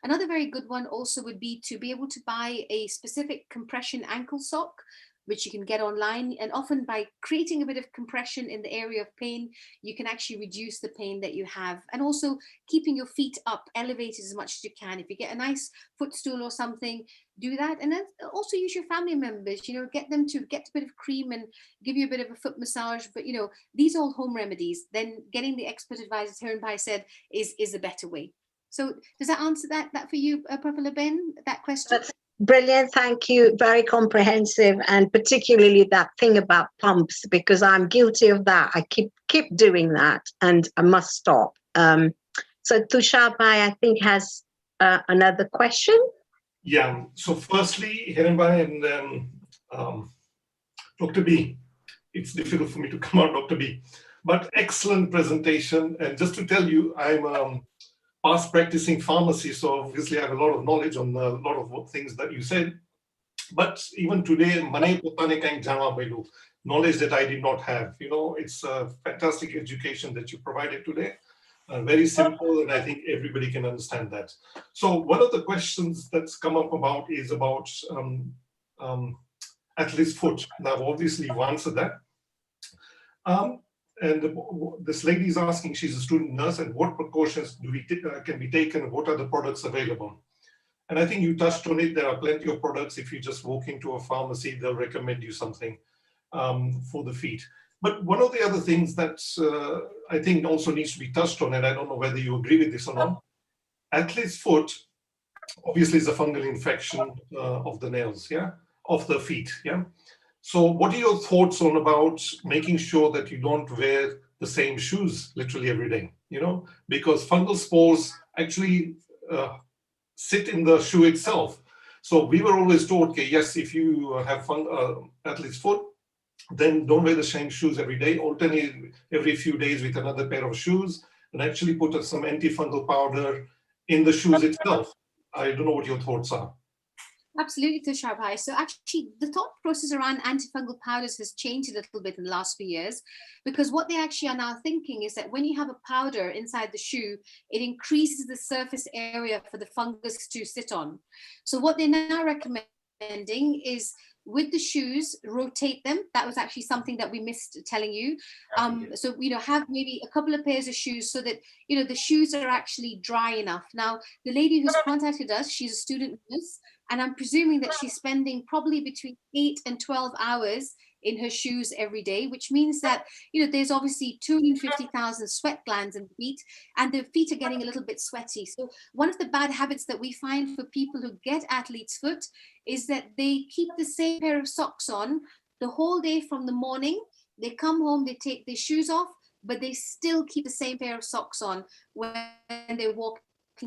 Another very good one also would be to be able to buy a specific compression ankle sock, which you can get online. And often by creating a bit of compression in the area of pain, you can actually reduce the pain that you have. And also keeping your feet up, elevated as much as you can. If you get a nice footstool or something, do that. And then also use your family members, get them to get a bit of cream and give you a bit of a foot massage. But, these are all home remedies. Then getting the expert advice, as Hiren said, is a better way. So does that answer that for you, Professor Ben, that question? Brilliant. Thank you. Very comprehensive, and particularly that thing about pumps, because I'm guilty of that. I keep doing that, and I must stop. So Tushar Bhai, I think, has another question. Yeah. So firstly, Hiren Bhai and Dr. B, it's difficult for me to come out, Dr. B, but excellent presentation. And just to tell you, I'm past practicing pharmacy, so obviously I have a lot of knowledge on a lot of things that you said. But even today, knowledge that I did not have. You know, it's a fantastic education that you provided today. Very simple, and I think everybody can understand that. So one of the questions that's come up is about athlete's foot. Now, obviously, you answered that. And this lady is asking, she's a student nurse, and what precautions can be taken? What are the products available? And I think you touched on it. There are plenty of products. If you just walk into a pharmacy, they'll recommend you something for the feet. But one of the other things that I think also needs to be touched on, and I don't know whether you agree with this or not, athlete's foot obviously is a fungal infection of the nails, yeah, of the feet, yeah. So what are your thoughts on about making sure that you don't wear the same shoes literally every day, you know, because fungal spores actually sit in the shoe itself. So we were always told, okay, yes, if you have athlete's foot, then don't wear the same shoes every day, alternate every few days with another pair of shoes, and actually put some antifungal powder in the shoes itself. I don't know what your thoughts are. Absolutely, Tushar Bhai. So actually, the thought process around antifungal powders has changed a little bit in the last few years, because what they actually are now thinking is that when you have a powder inside the shoe, it increases the surface area for the fungus to sit on. So what they're now recommending is, with the shoes, rotate them. That was actually something that we missed telling you. So, you know, have maybe a couple of pairs of shoes so that, you know, the shoes are actually dry enough. Now, the lady who's contacted us, she's a student nurse, and I'm presuming that she's spending probably between 8 and 12 hours in her shoes every day, which means that, you know, there's obviously 250,000 sweat glands in the feet, and the feet are getting a little bit sweaty. So one of the bad habits that we find for people who get athlete's foot is that they keep the same pair of socks on the whole day from the morning. They come home, they take their shoes off, but they still keep the same pair of socks on when they're walking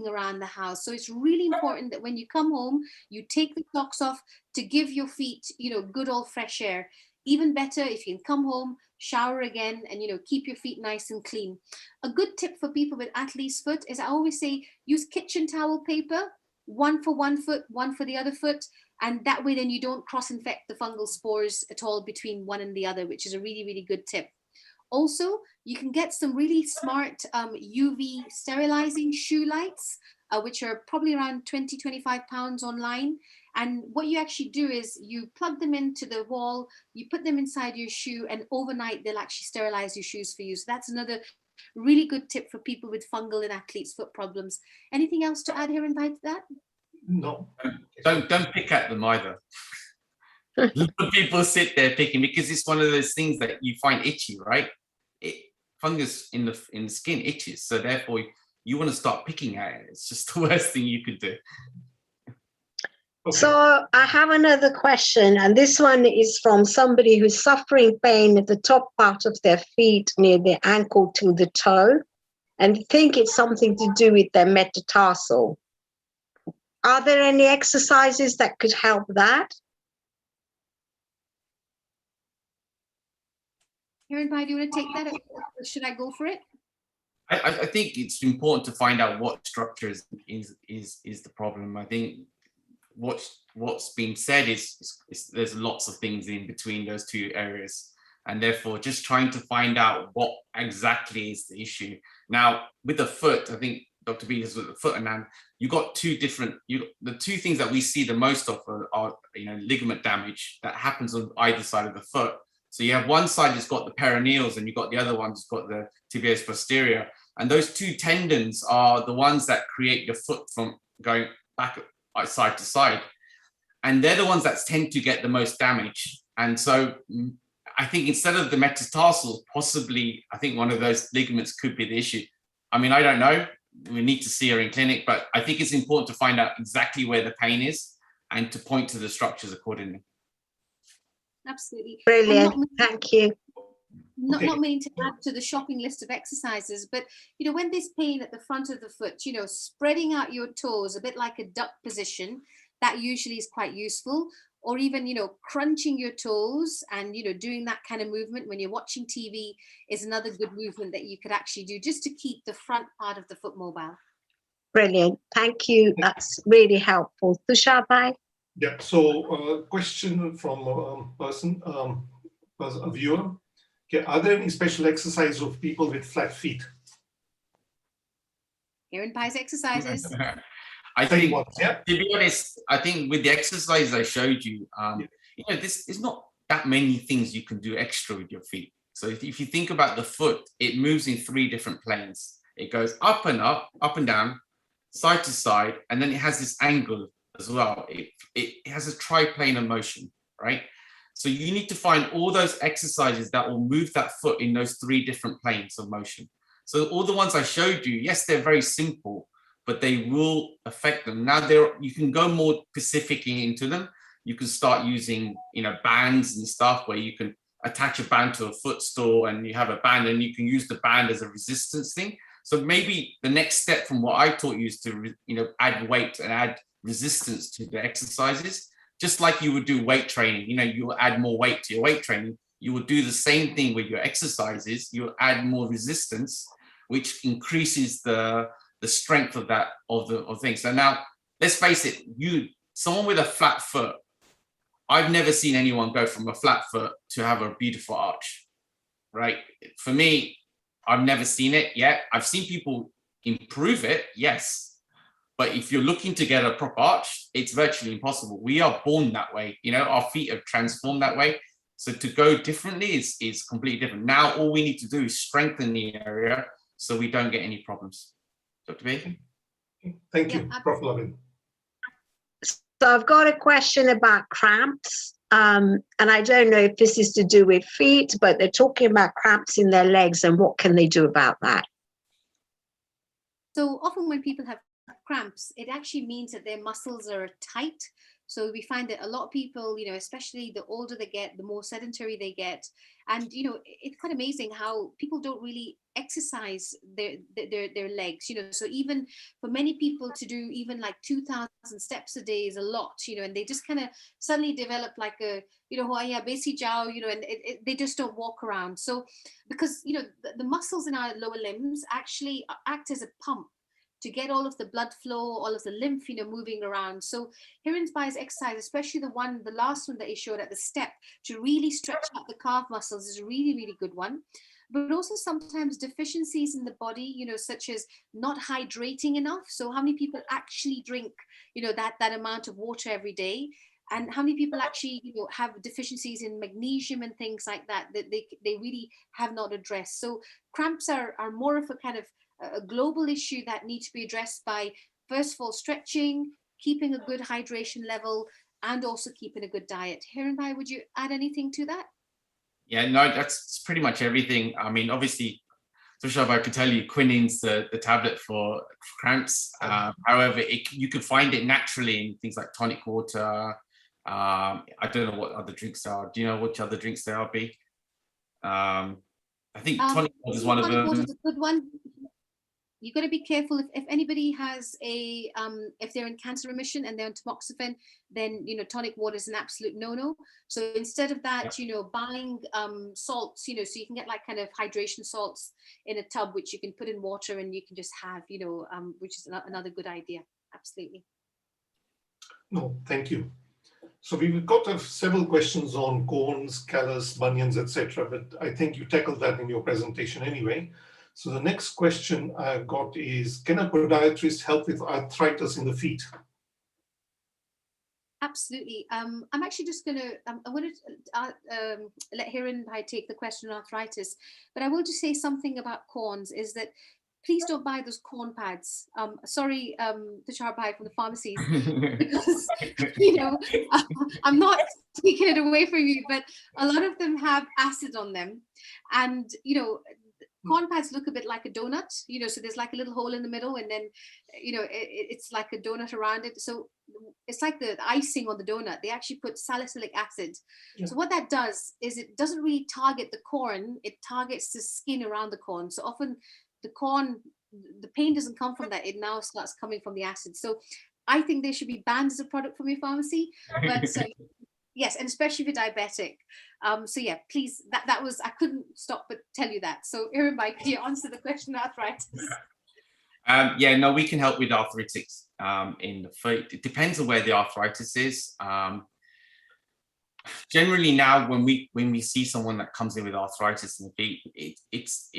around the house. So it's really important that when you come home, you take the socks off to give your feet, you know, good old fresh air. Even better if you can come home, shower again, and, you know, keep your feet nice and clean. A good tip for people with athlete's foot is, I always say, use kitchen towel paper, one for one foot, one for the other foot. And that way then you don't cross-infect the fungal spores at all between one and the other, which is a really, really good tip. Also, you can get some really smart UV sterilizing shoe lights, which are probably around 20-25 pounds online. And what you actually do is you plug them into the wall, you put them inside your shoe, and overnight they'll actually sterilize your shoes for you. So that's another really good tip for people with fungal and athlete's foot problems. Anything else to add here and to that? No. Don't pick at them either. People sit there picking, because it's one of those things that you find itchy, right? Fungus in the skin itches, so therefore you want to start picking at it. It's just the worst thing you could do. Okay. So I have another question, and this one is from somebody who's suffering pain at the top part of their feet near the ankle to the toe, and think it's something to do with their metatarsal. Are there any exercises that could help that? Hiren, do you want to take that, or should I go for it? I think it's important to find out what structure is the problem. I think what's been said is there's lots of things in between those two areas, and therefore just trying to find out what exactly is the issue. Now, with the foot, I think Dr. B is with the foot, and then you got two different. The two things that we see the most of are ligament damage that happens on either side of the foot. So you have one side that's got the peroneals, and you've got the other one that's got the tibialis posterior. And those two tendons are the ones that create the foot from going back side to side. And they're the ones that tend to get the most damage. And so I think instead of the metatarsals, possibly, I think one of those ligaments could be the issue. I mean, I don't know. We need to see her in clinic, but I think it's important to find out exactly where the pain is and to point to the structures accordingly. Absolutely. Brilliant. Thank you. Not meaning to add to the shopping list of exercises, but you know, when there's pain at the front of the foot, you know, spreading out your toes a bit like a duck position, that usually is quite useful. Or even, you know, crunching your toes and, you know, doing that kind of movement when you're watching TV is another good movement that you could actually do just to keep the front part of the foot mobile. Brilliant. Thank you. That's really helpful. Tushar bhai? Yeah, so question from a viewer. Okay, are there any special exercises of people with flat feet? Hiren bhai's exercises. I think, yeah. to be honest, I think with the exercise I showed you, you know, this is not that many things you can do extra with your feet. So if you think about the foot, it moves in 3 different planes. It goes up and up, up and down, side to side, and then it has this angle as well. It has a triplanar motion, right? So you need to find all those exercises that will move that foot in those 3 different planes of motion. So all the ones I showed you, yes, they're very simple, but they will affect them. Now you can go more specifically into them. You can start using, you know, bands and stuff where you can attach a band to a footstool and you have a band and you can use the band as a resistance thing. So maybe the next step from what I taught you is to, you know, add weight and add resistance to the exercises, just like you would do weight training. You know, you will add more weight to your weight training. You will do the same thing with your exercises. You'll add more resistance, which increases the strength of that of things. So now let's face it, someone with a flat foot, I've never seen anyone go from a flat foot to have a beautiful arch, right? For me, I've never seen it yet. I've seen people improve it, yes. But if you're looking to get a proper arch, it's virtually impossible. We are born that way, you know, our feet are transformed that way. So to go differently is completely different. Now, all we need to do is strengthen the area so we don't get any problems. Dr. B? Thank you, Prof. Lovin. So I've got a question about cramps. And I don't know if this is to do with feet, but they're talking about cramps in their legs and what can they do about that? So often when people have cramps, it actually means that their muscles are tight. So we find that a lot of people, you know, especially the older they get, the more sedentary they get. And, you know, it's quite amazing how people don't really exercise their legs, you know. So even for many people to do even like 2,000 steps a day is a lot, you know, and they just kind of suddenly develop like a, you know, basic jiao, you know, and they just don't walk around. So because, you know, the muscles in our lower limbs actually act as a pump to get all of the blood flow, all of the lymph, you know, moving around. So Hiren bhai's exercise, especially the last one that he showed at the step, to really stretch out the calf muscles is a really, really good one. But also sometimes deficiencies in the body, you know, such as not hydrating enough. So how many people actually drink, you know, that amount of water every day? And how many people actually, you know, have deficiencies in magnesium and things like that they really have not addressed. So cramps are more of a kind of a global issue that needs to be addressed by, first of all, stretching, keeping a good hydration level, and also keeping a good diet. Hiren bhai, would you add anything to that? Yeah, no, that's pretty much everything. I mean, obviously, Tushar, I could tell you quinine's the tablet for cramps. However, you could find it naturally in things like tonic water. I don't know what other drinks there are. Do you know which other drinks there are, B? I think tonic water is one of them. Water is a good one. You've got to be careful if anybody has if they're in cancer remission and they're on tamoxifen, then, you know, tonic water is an absolute no-no. So instead of that, you know, buying salts, you know, so you can get like kind of hydration salts in a tub, which you can put in water and you can just have, you know, which is another good idea. Absolutely. No, thank you. So we've got several questions on corns, callus, bunions, etc. But I think you tackled that in your presentation anyway. So the next question I've got is, can a podiatrist help with arthritis in the feet? Absolutely. I'm actually just going to, I'm going to let Hiren bhai take the question on arthritis, but I will just say something about corns is that please don't buy those corn pads. Sorry, Tushar bhai from the pharmacies, because, you know, I'm not taking it away from you, but a lot of them have acid on them. And, you know, corn pads look a bit like a donut, so there's like a little hole in the middle, and then, it's like a donut around it. So it's like the icing on the donut. They actually put salicylic acid. Yeah. So what that does is it doesn't really target the corn, it targets the skin around the corn. So often the corn, the pain doesn't come from that, it now starts coming from the acid. So I think there should be banned as a product from your pharmacy, but yes, and especially if you're diabetic. So yeah, please, that was, I couldn't stop but tell you that. So Hiren, could you answer the question of arthritis? Yeah, no, we can help with arthritics in the foot. It depends on where the arthritis is. Generally now, when we see someone that comes in with arthritis in the feet, it's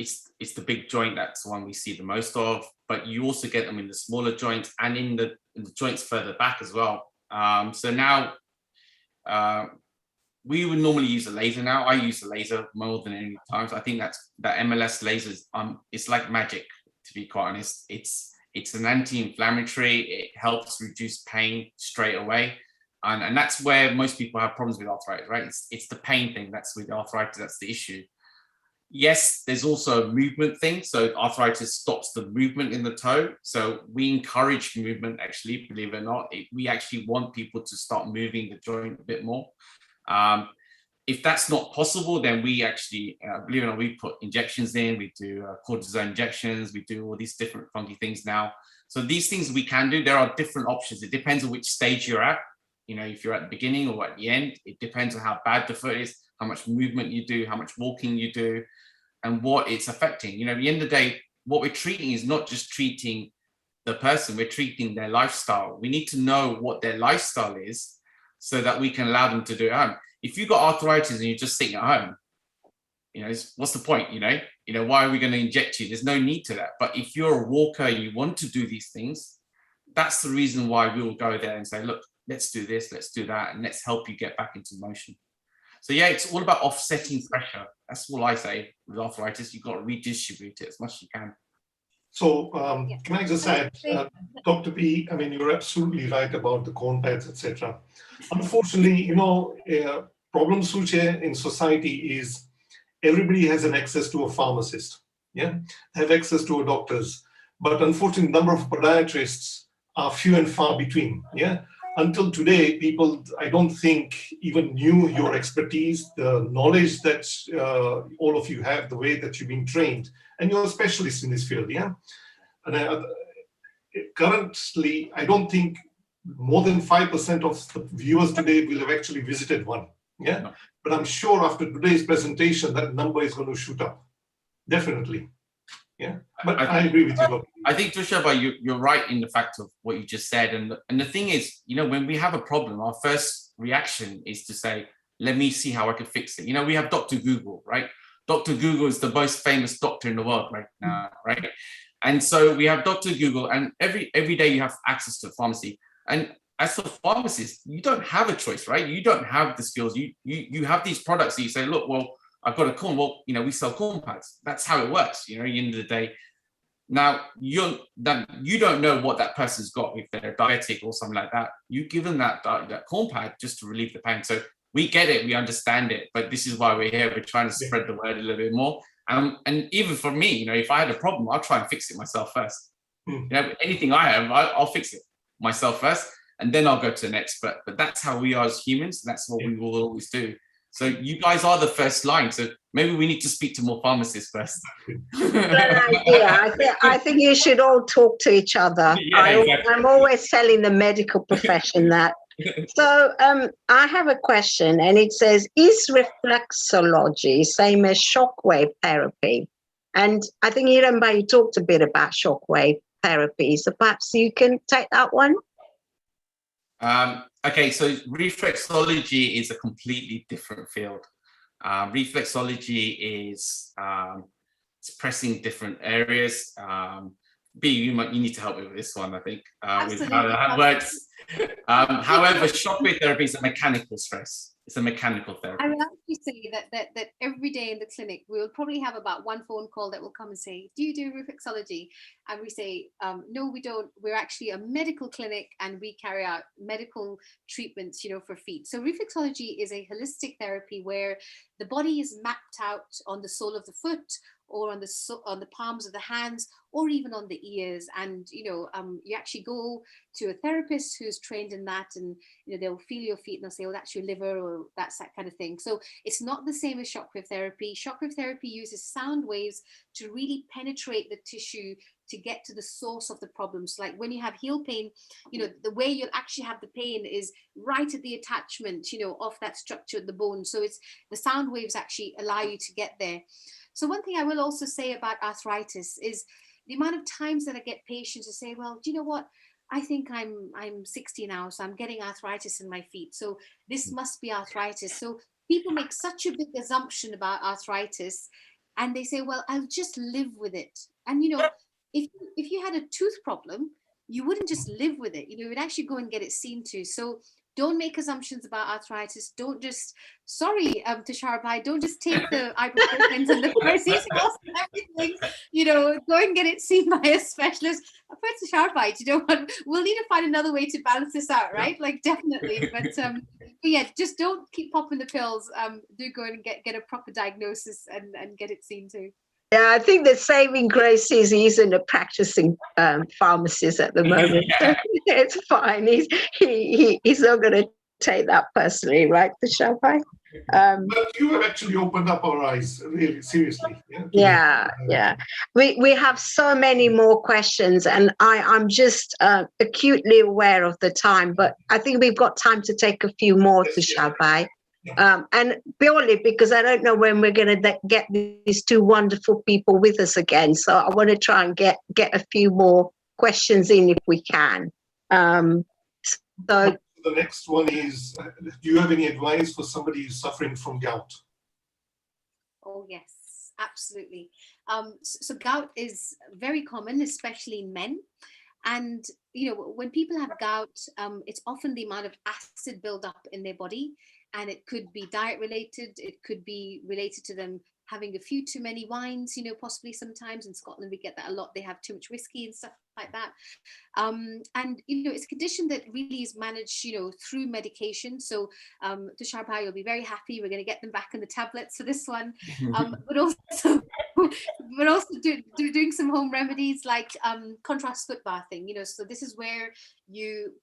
the big joint that's the one we see the most of. But you also get them in the smaller joints and in the joints further back as well. So now we would normally use a laser now. I use a laser more than any times. I think that MLS lasers, it's like magic, to be quite honest. It's an anti-inflammatory. It helps reduce pain straight away. And that's where most people have problems with arthritis, right? It's the pain thing that's with arthritis, that's the issue. Yes, there's also a movement thing. So arthritis stops the movement in the toe. So we encourage movement, actually, believe it or not. We actually want people to start moving the joint a bit more. If that's not possible, then we actually, believe it or not, we put injections in, we do cortisone injections, we do all these different funky things now. So these things we can do. There are different options. It depends on which stage you're at. If you're at the beginning or at the end, it depends on how bad the foot is, how much movement you do, how much walking you do, and what it's affecting. At the end of the day, what we're treating is not just treating the person, we're treating their lifestyle. We need to know what their lifestyle is so that we can allow them to do it at home. If you've got arthritis and you're just sitting at home, what's the point? Why are we going to inject you? There's no need to that. But if you're a walker and you want to do these things, that's the reason why we will go there and say, look, let's do this, let's do that, and let's help you get back into motion. So yeah, it's all about offsetting pressure. That's all I say with arthritis. You've got to redistribute it as much as you can. So can I just add, Dr. B, I mean, you're absolutely right about the corn pads, etc. Unfortunately, problem Suche in society is everybody has an access to a pharmacist, have access to a doctors, but unfortunately, the number of podiatrists are few and far between, Until today, people, I don't think, even knew your expertise, the knowledge that all of you have, the way that you've been trained, and you're a specialist in this field, And currently, I don't think more than 5% of the viewers today will have actually visited one, But I'm sure after today's presentation, that number is going to shoot up, definitely. But I agree with you. I think, Tushaba, you're right in the fact of what you just said. And the thing is, when we have a problem, our first reaction is to say, let me see how I can fix it. We have Dr. Google, right? Dr. Google is the most famous doctor in the world right now, right? And so we have Dr. Google, and every day you have access to a pharmacy. And as a pharmacist, you don't have a choice, right? You don't have the skills. You have these products that you say, look, well, I've got a corn. Well, we sell corn pads. That's how it works. At the end of the day. Now you don't know what that person's got, if they're diabetic or something like that. You give them that corn pad just to relieve the pain. So we get it, we understand it, but this is why we're here. We're trying to spread the word a little bit more. And even for me, if I had a problem, I'll try and fix it myself first. Anything I have, I'll fix it myself first, and then I'll go to an expert. But that's how we are as humans. That's what we will always do. So you guys are the first line. So maybe we need to speak to more pharmacists first. Good idea. I think you should all talk to each other. Exactly. I'm always telling the medical profession that. So I have a question, and it says, is reflexology same as shockwave therapy? And I think Hiren, you talked a bit about shockwave therapy. So perhaps you can take that one. Okay, so reflexology is a completely different field. Reflexology is it's pressing different areas. B, you need to help me with this one, I think, with how that works. However, shockwave therapy is a mechanical stress. It's a mechanical therapy. I would actually say that every day in the clinic, we will probably have about one phone call that will come and say, do you do reflexology? And we say, no, we don't. We're actually a medical clinic and we carry out medical treatments, for feet. So reflexology is a holistic therapy where the body is mapped out on the sole of the foot, or on the palms of the hands, or even on the ears. And you actually go to a therapist who's trained in that, and they'll feel your feet and they'll say, oh, that's your liver, or that's that kind of thing. So it's not the same as shockwave therapy. Shockwave therapy uses sound waves to really penetrate the tissue to get to the source of the problems. Like when you have heel pain, the way you'll actually have the pain is right at the attachment, of that structure of the bone. So it's the sound waves actually allow you to get there. So one thing I will also say about arthritis is the amount of times that I get patients to say, well, do you know what? I think I'm 60 now, so I'm getting arthritis in my feet. So this must be arthritis. So people make such a big assumption about arthritis, and they say, well, I'll just live with it. And if you had a tooth problem, you wouldn't just live with it. You would actually go and get it seen to. So don't make assumptions about arthritis. Don't just, sorry, Tushar Bhai, don't just take the ibuprofen and the paracetamol and everything. Go and get it seen by a specialist. Tushar Bhai, we'll need to find another way to balance this out, right? Like definitely. But yeah, just don't keep popping the pills. Do go and get a proper diagnosis and get it seen to. Yeah, I think the saving grace is he's in a practicing pharmacist at the moment. Yeah. It's fine. He's not going to take that personally, right, Tushar Bhai? But you have actually opened up our eyes, really, seriously. Yeah. We have so many more questions, and I'm just acutely aware of the time, but I think we've got time to take a few more, Tushar Bhai. And purely because I don't know when we're going to get these two wonderful people with us again. So I want to try and get a few more questions in if we can. So the next one is, do you have any advice for somebody who's suffering from gout? Oh, yes, absolutely. So gout is very common, especially in men. And, when people have gout, it's often the amount of acid buildup in their body. And it could be diet related. It could be related to them having a few too many wines, possibly sometimes. In Scotland, we get that a lot. They have too much whiskey and stuff like that. And, it's a condition that really is managed, through medication. So Tushar Bhai will be very happy. We're going to get them back on the tablets for this one. But also doing some home remedies like contrast foot bathing, so this is where you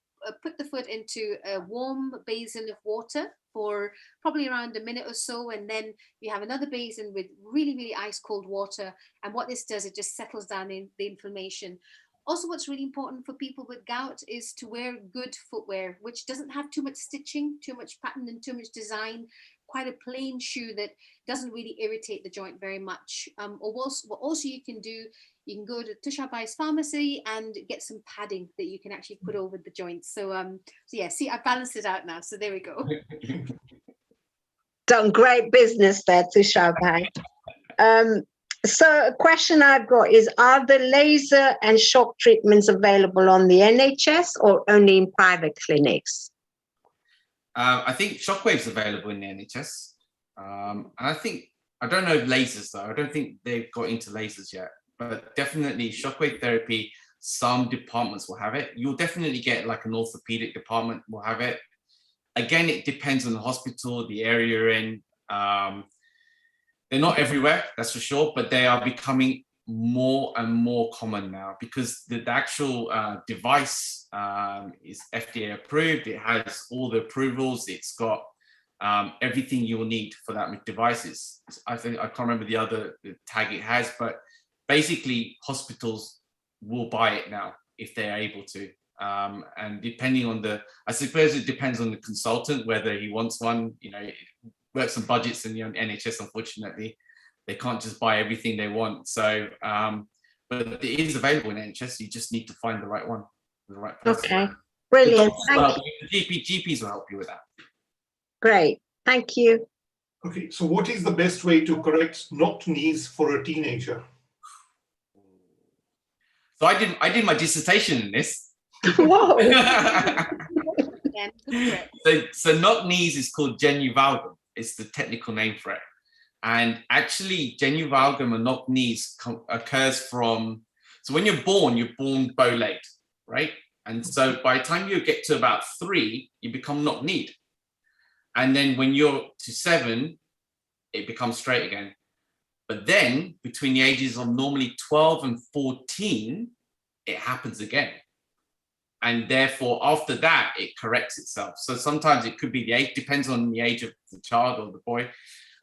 put the foot into a warm basin of water for probably around a minute or so, and then you have another basin with really, really ice cold water. And what this does, it just settles down in the inflammation. Also, what's really important for people with gout is to wear good footwear, which doesn't have too much stitching, too much pattern and too much design, quite a plain shoe that doesn't really irritate the joint very much. What also you can do, you can go to Tushar Bhai's pharmacy and get some padding that you can actually put over the joints. So yeah, see, I balanced it out now. So there we go. Done great business there, Tushar Bhai. So a question I've got is, are the laser and shock treatments available on the NHS or only in private clinics? I think shockwave's available in the NHS. And I don't know lasers though. I don't think they've got into lasers yet, but definitely shockwave therapy, some departments will have it. You'll definitely get like an orthopedic department will have it. Again, it depends on the hospital, the area you're in. They're not everywhere, that's for sure, but they are becoming more and more common now because the actual device is FDA approved. It has all the approvals. It's got everything you'll need for that device. I can't remember the other tag it has, but basically hospitals will buy it now if they're able to. And depending on I suppose it depends on the consultant, whether he wants one, it works on budgets in the NHS, unfortunately. They can't just buy everything they want. So, but it is available in NHS. You just need to find the right one, the right person. Okay, brilliant. GPs will help you with that. Great, thank you. Okay, so what is the best way to correct knocked knees for a teenager? So I did my dissertation in this. Whoa. So knocked knees is called genu valgum. It's the technical name for it. And actually, genu valgum and knocked knees occurs from, so when you're born bow-legged, right? And so by the time you get to about 3, you become knock-kneed. And then when you're to 7, it becomes straight again. But then between the ages of normally 12 and 14, it happens again. And therefore, after that, it corrects itself. So sometimes it could be the age, depends on the age of the child or the boy.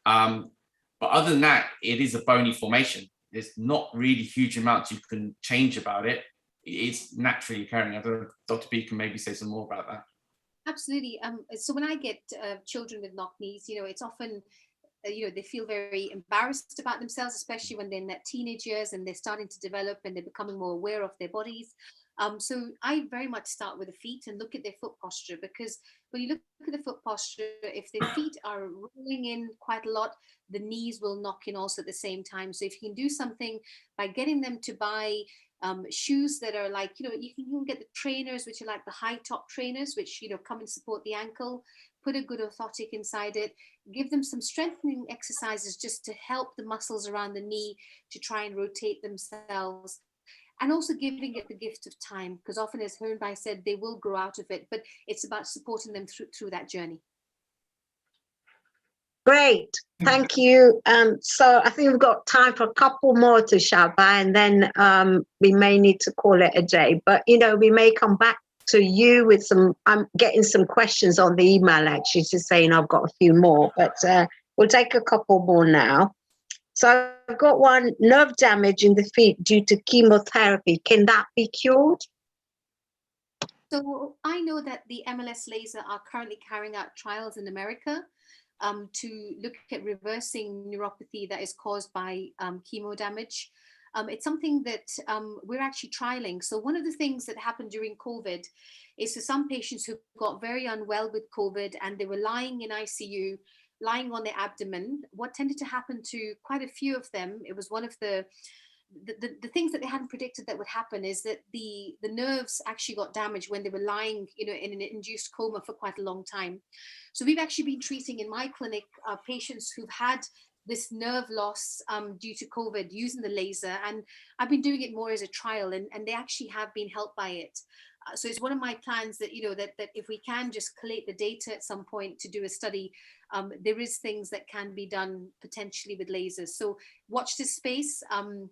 But other than that, it is a bony formation. There's not really huge amounts you can change about it. It's naturally occurring. I don't know, Dr. B can maybe say some more about that. Absolutely. So when I get children with knock knees, it's often, they feel very embarrassed about themselves, especially when they're in their teenage years and they're starting to develop and they're becoming more aware of their bodies. So I very much start with the feet and look at their foot posture, because when you look at the foot posture, if their feet are rolling in quite a lot, the knees will knock in also at the same time. So if you can do something by getting them to buy shoes that are like, you can get the trainers, which are like the high top trainers, which, come and support the ankle, put a good orthotic inside it, give them some strengthening exercises just to help the muscles around the knee to try and rotate themselves. And also giving it the gift of time, because often, as Hiren said, they will grow out of it, but it's about supporting them through that journey. Great, thank you. So I think we've got time for a couple more to Shaba, and then we may need to call it a day. But we may come back to you with some. I'm getting some questions on the email actually, just saying I've got a few more, but we'll take a couple more now. So I've got one: nerve damage in the feet due to chemotherapy. Can that be cured? So I know that the MLS laser are currently carrying out trials in America to look at reversing neuropathy that is caused by chemo damage. It's something that we're actually trialing. So one of the things that happened during COVID is for some patients who got very unwell with COVID and they were lying in ICU, lying on their abdomen, what tended to happen to quite a few of them, it was one of the things that they hadn't predicted that would happen, is that the nerves actually got damaged when they were lying, in an induced coma for quite a long time. So we've actually been treating in my clinic patients who've had this nerve loss due to COVID using the laser, and I've been doing it more as a trial, and they actually have been helped by it. So it's one of my plans that, that if we can just collate the data at some point to do a study, there is things that can be done potentially with lasers. So watch this space.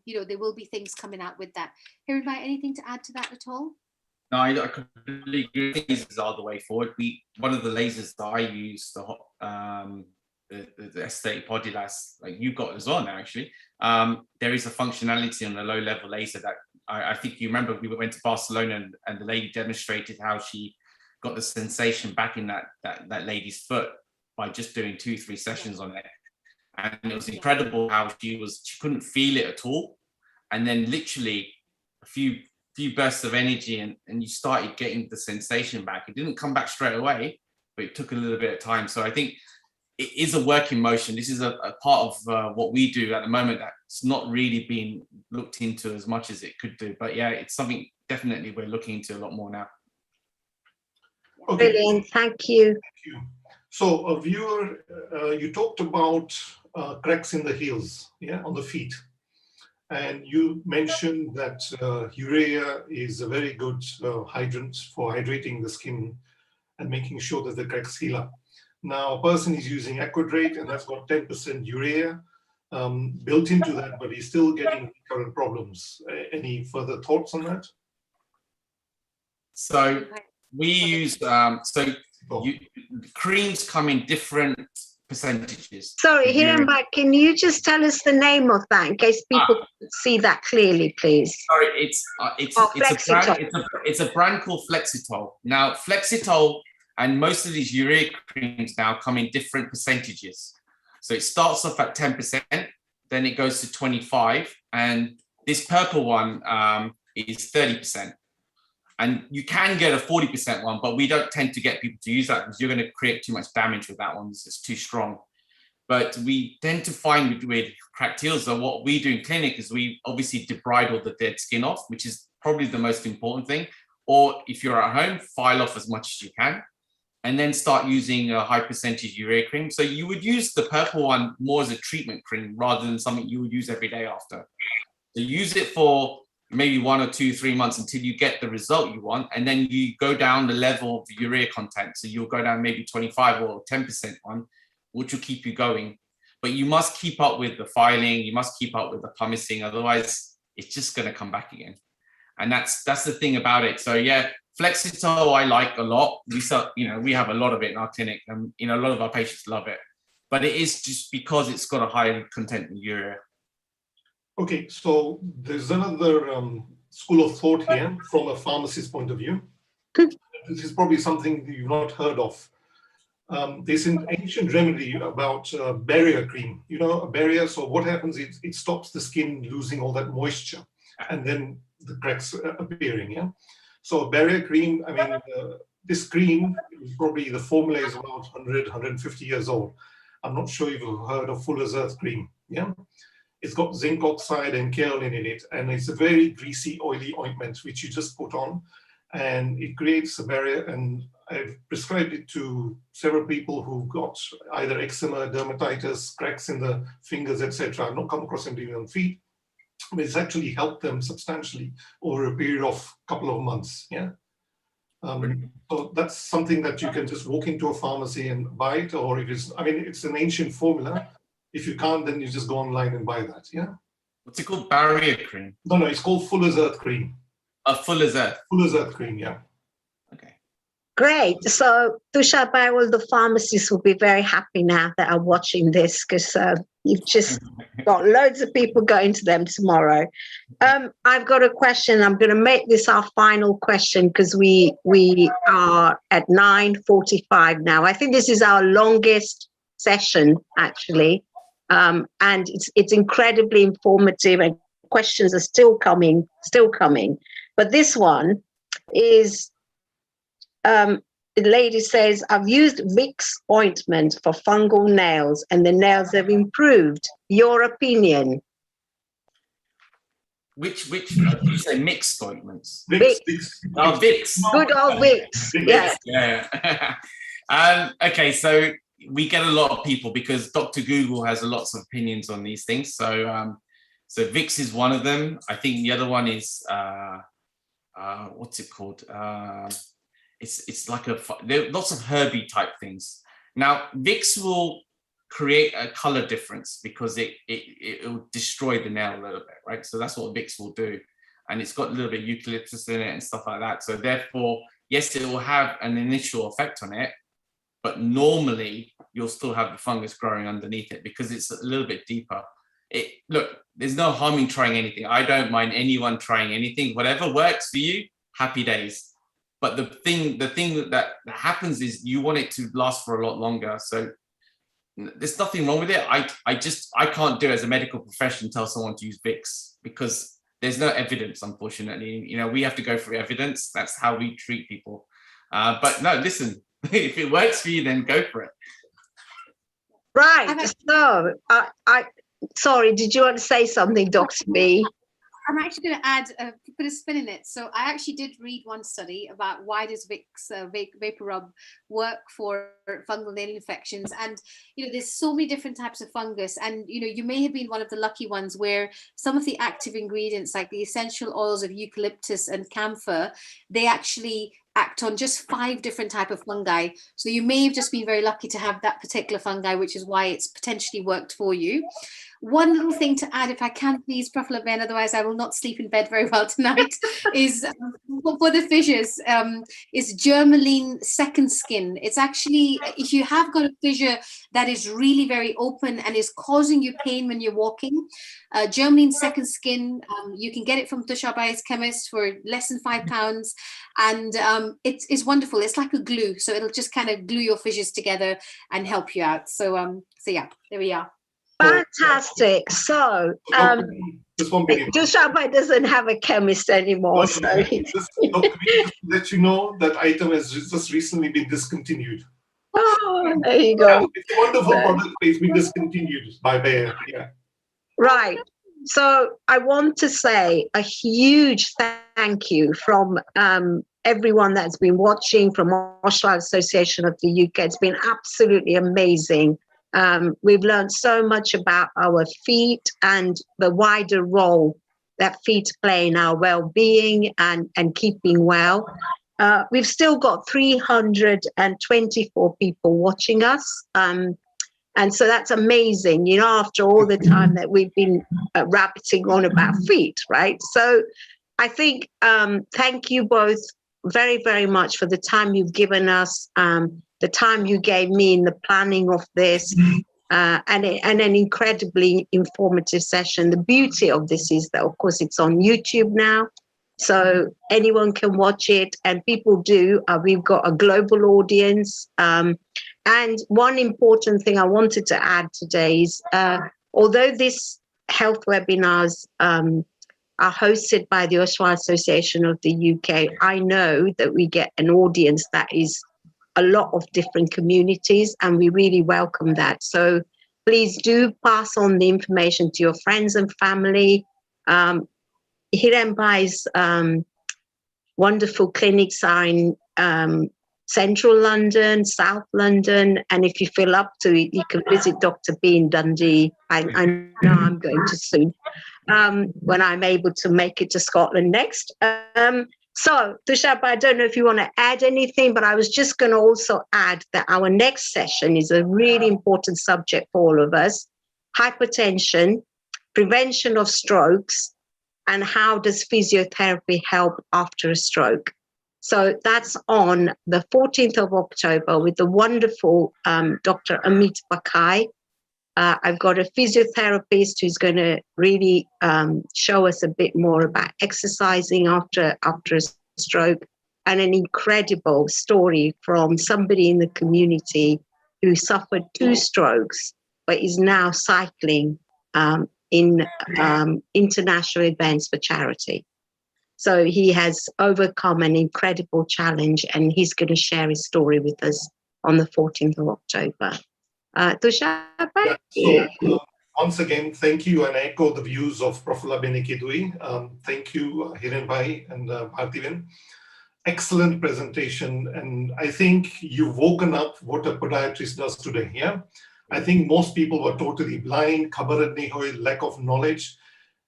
There will be things coming out with that. Hiren, anything to add to that at all? No, I completely agree. Lasers are the way forward. One of the lasers that I use, the aesthetic podiatrists, like you've got as well now, actually. There is a functionality on the low level laser that I think you remember we went to Barcelona and the lady demonstrated how she got the sensation back in that lady's foot by just doing 2-3 sessions on it. And it was incredible how she couldn't feel it at all. And then literally a few bursts of energy and you started getting the sensation back. It didn't come back straight away, but it took a little bit of time. So I think it is a working motion. This is a part of what we do at the moment that's not really being looked into as much as it could do. But yeah, it's something definitely we're looking into a lot more now. Okay. Brilliant, thank you. Thank you. So a viewer, you talked about cracks in the heels, on the feet. And you mentioned that urea is a very good hydrant for hydrating the skin and making sure that the cracks heal up. Now, a person is using Aquadrate and that's got 10% urea built into that, but he's still getting recurrent problems. Any further thoughts on that? So we use, creams come in different percentages. Sorry, Hiren, can you just tell us the name of that in case people see that clearly, please? Sorry, it's a brand called Flexitol. Now, Flexitol and most of these urea creams now come in different percentages. So it starts off at 10%, then it goes to 25%, and this purple one is 30%. And you can get a 40% one, but we don't tend to get people to use that because you're going to create too much damage with that one. It's too strong. But we tend to find with cracked heels that what we do in clinic is we obviously debride all the dead skin off, which is probably the most important thing. Or if you're at home, file off as much as you can, and then start using a high percentage urea cream. So you would use the purple one more as a treatment cream rather than something you would use every day after. So use it for maybe 1 or 2, 3 months until you get the result you want. And then you go down the level of the urea content. So you'll go down maybe 25 or 10% one, which will keep you going. but you must keep up with the filing, you must keep up with the pumicing, otherwise it's just going to come back again. And that's the thing about it. So yeah, Flexitol I like a lot. We have a lot of it in our clinic, and a lot of our patients love it. But it is just because it's got a high content in urea. Okay, so there's another school of thought here from a pharmacist point of view. This is probably something you've not heard of. There's an ancient remedy about barrier cream. A barrier, so what happens is it stops the skin losing all that moisture and then the cracks appearing, yeah? So a barrier cream, this cream, probably the formula is about 100, 150 years old. I'm not sure if you've heard of Fuller's Earth cream, yeah? It's got zinc oxide and kaolin in it, and it's a very greasy, oily ointment which you just put on, and it creates a barrier. And I've prescribed it to several people who got either eczema, dermatitis, cracks in the fingers, etc. I've not come across anything on feet, but it's actually helped them substantially over a period of a couple of months. Yeah. So that's something that you can just walk into a pharmacy and buy it, or if it's an ancient formula. If you can't, then you just go online and buy that. Yeah. What's it called? Barrier cream? No, it's called Fuller's Earth cream. Fuller's Earth. Fuller's Earth cream, yeah. Okay. Great. So Tushar, all the pharmacists will be very happy now that are watching this, because you've just got loads of people going to them tomorrow. I've got a question. I'm going to make this our final question because we are at 9:45 now. I think this is our longest session, actually. And it's incredibly informative, and questions are still coming. But this one is, the lady says, I've used Vicks ointment for fungal nails and the nails have improved. Your opinion? Which did you say mixed ointments? Vicks. Oh, Vicks. Good old Vicks. Yeah. Okay, so we get a lot of people because Dr. Google has lots of opinions on these things. So Vicks is one of them. I think the other one is what's it called? It's like there are lots of herby type things. Now Vicks will create a color difference because it will destroy the nail a little bit, right? So that's what Vicks will do, and it's got a little bit of eucalyptus in it and stuff like that. So therefore, yes, it will have an initial effect on it, but normally you'll still have the fungus growing underneath it because it's a little bit deeper. Look, there's no harm in trying anything. I don't mind anyone trying anything. Whatever works for you, happy days. But the thing that happens is you want it to last for a lot longer. So there's nothing wrong with it. I can't do as a medical profession tell someone to use Vicks because there's no evidence, unfortunately. We have to go for evidence. That's how we treat people. But no, listen, if it works for you, then go for it. Right. So, sorry, did you want to say something, Dr. B? I'm actually going to add, put a spin in it. So I actually did read one study about why does Vicks Vapor Rub work for fungal nail infections. And, there's so many different types of fungus. And, you may have been one of the lucky ones where some of the active ingredients, like the essential oils of eucalyptus and camphor, they actually act on just 5 different type of fungi. So you may have just been very lucky to have that particular fungi, which is why it's potentially worked for you. One little thing to add, if I can please, Professor Ben, otherwise I will not sleep in bed very well tonight, is for the fissures, is Germaline Second Skin. It's actually, if you have got a fissure that is really very open and is causing you pain when you're walking, Germaline Second Skin, you can get it from Tushar Bhai's chemist for less than £5, and it's wonderful. It's like a glue, so it'll just kind of glue your fissures together and help you out. So yeah, there we are. Fantastic. So, Tushar Bhai doesn't have a chemist anymore. So just let you know that item has just recently been discontinued. Oh, there you go. Yeah, it's a wonderful product, but it's been discontinued by Bayer. Yeah. Right. So I want to say a huge thank you from everyone that's been watching, from Oshwal Association of the UK. It's been absolutely amazing. We've learned so much about our feet and the wider role that feet play in our well-being and keeping well. We've still got 324 people watching us. And so that's amazing, you know, after all the time that we've been rabbiting on about feet, right? So I think, thank you both very, very much for the time you've given us, the time you gave me in the planning of this, and an incredibly informative session. The beauty of this is that, of course, it's on YouTube now, so anyone can watch it, and people do. We've got a global audience. And one important thing I wanted to add today is, although this health webinars are hosted by the Oshwal Association of the UK, I know that we get an audience that is a lot of different communities, and we really welcome that. So please do pass on the information to your friends and family. Hiren Bhai's wonderful clinics are in Central London, South London, and if you feel up to it, you can visit Dr. B in Dundee. I know I'm going to soon, when I'm able to make it to Scotland next. So, Tushar, I don't know if you want to add anything, but I was just going to also add that our next session is a really important subject for all of us: hypertension, prevention of strokes, and how does physiotherapy help after a stroke? So that's on the 14th of October with the wonderful Dr. Amit Bakai. I've got a physiotherapist who's going to really show us a bit more about exercising after a stroke, and an incredible story from somebody in the community who suffered 2 strokes, but is now cycling in international events for charity. So he has overcome an incredible challenge, and he's going to share his story with us on the 14th of October. Tushar? Yeah, so once again, thank you, and I echo the views of Profula Benikidui. Thank you, Hiren Bhai and Bharti. Excellent presentation, and I think you've woken up what a podiatrist does today. Yeah, I think most people were totally blind, lack of knowledge.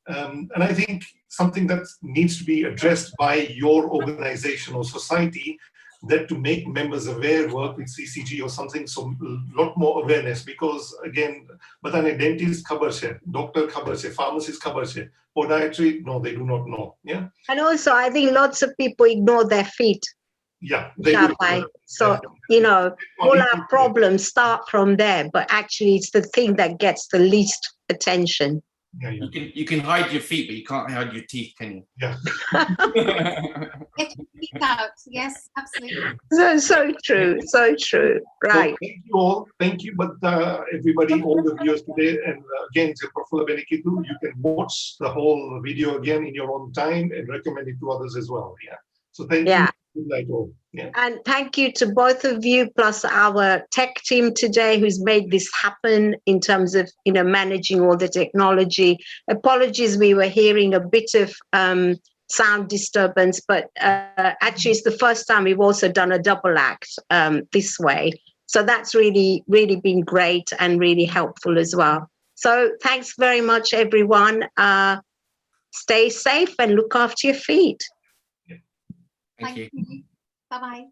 And I think something that needs to be addressed by your organization or society, that to make members aware, work with CCG or something, so a lot more awareness, because again, dentist khabar hai, doctor khabar hai, pharmacist khabar hai, podiatry, no, they do not know. Yeah. And also, I think lots of people ignore their feet. Yeah. So, you know, all our problems start from there, but actually it's the thing that gets the least attention. Yeah. You can hide your feet, but you can't hide your teeth, can you? Yeah. Get your teeth out. Yes, absolutely. So true. So true. Right. So thank you all. Thank you, but everybody, all the viewers today, and again, Profula Benikidu, you can watch the whole video again in your own time and recommend it to others as well. Yeah. So thank you. Good night all. Yeah. And thank you to both of you, plus our tech team today, who's made this happen in terms of, you know, managing all the technology. Apologies, we were hearing a bit of sound disturbance, but actually it's the first time we've also done a double act this way. So that's really, really been great and really helpful as well. So thanks very much, everyone. Stay safe and look after your feet. Thank you. Bye-bye.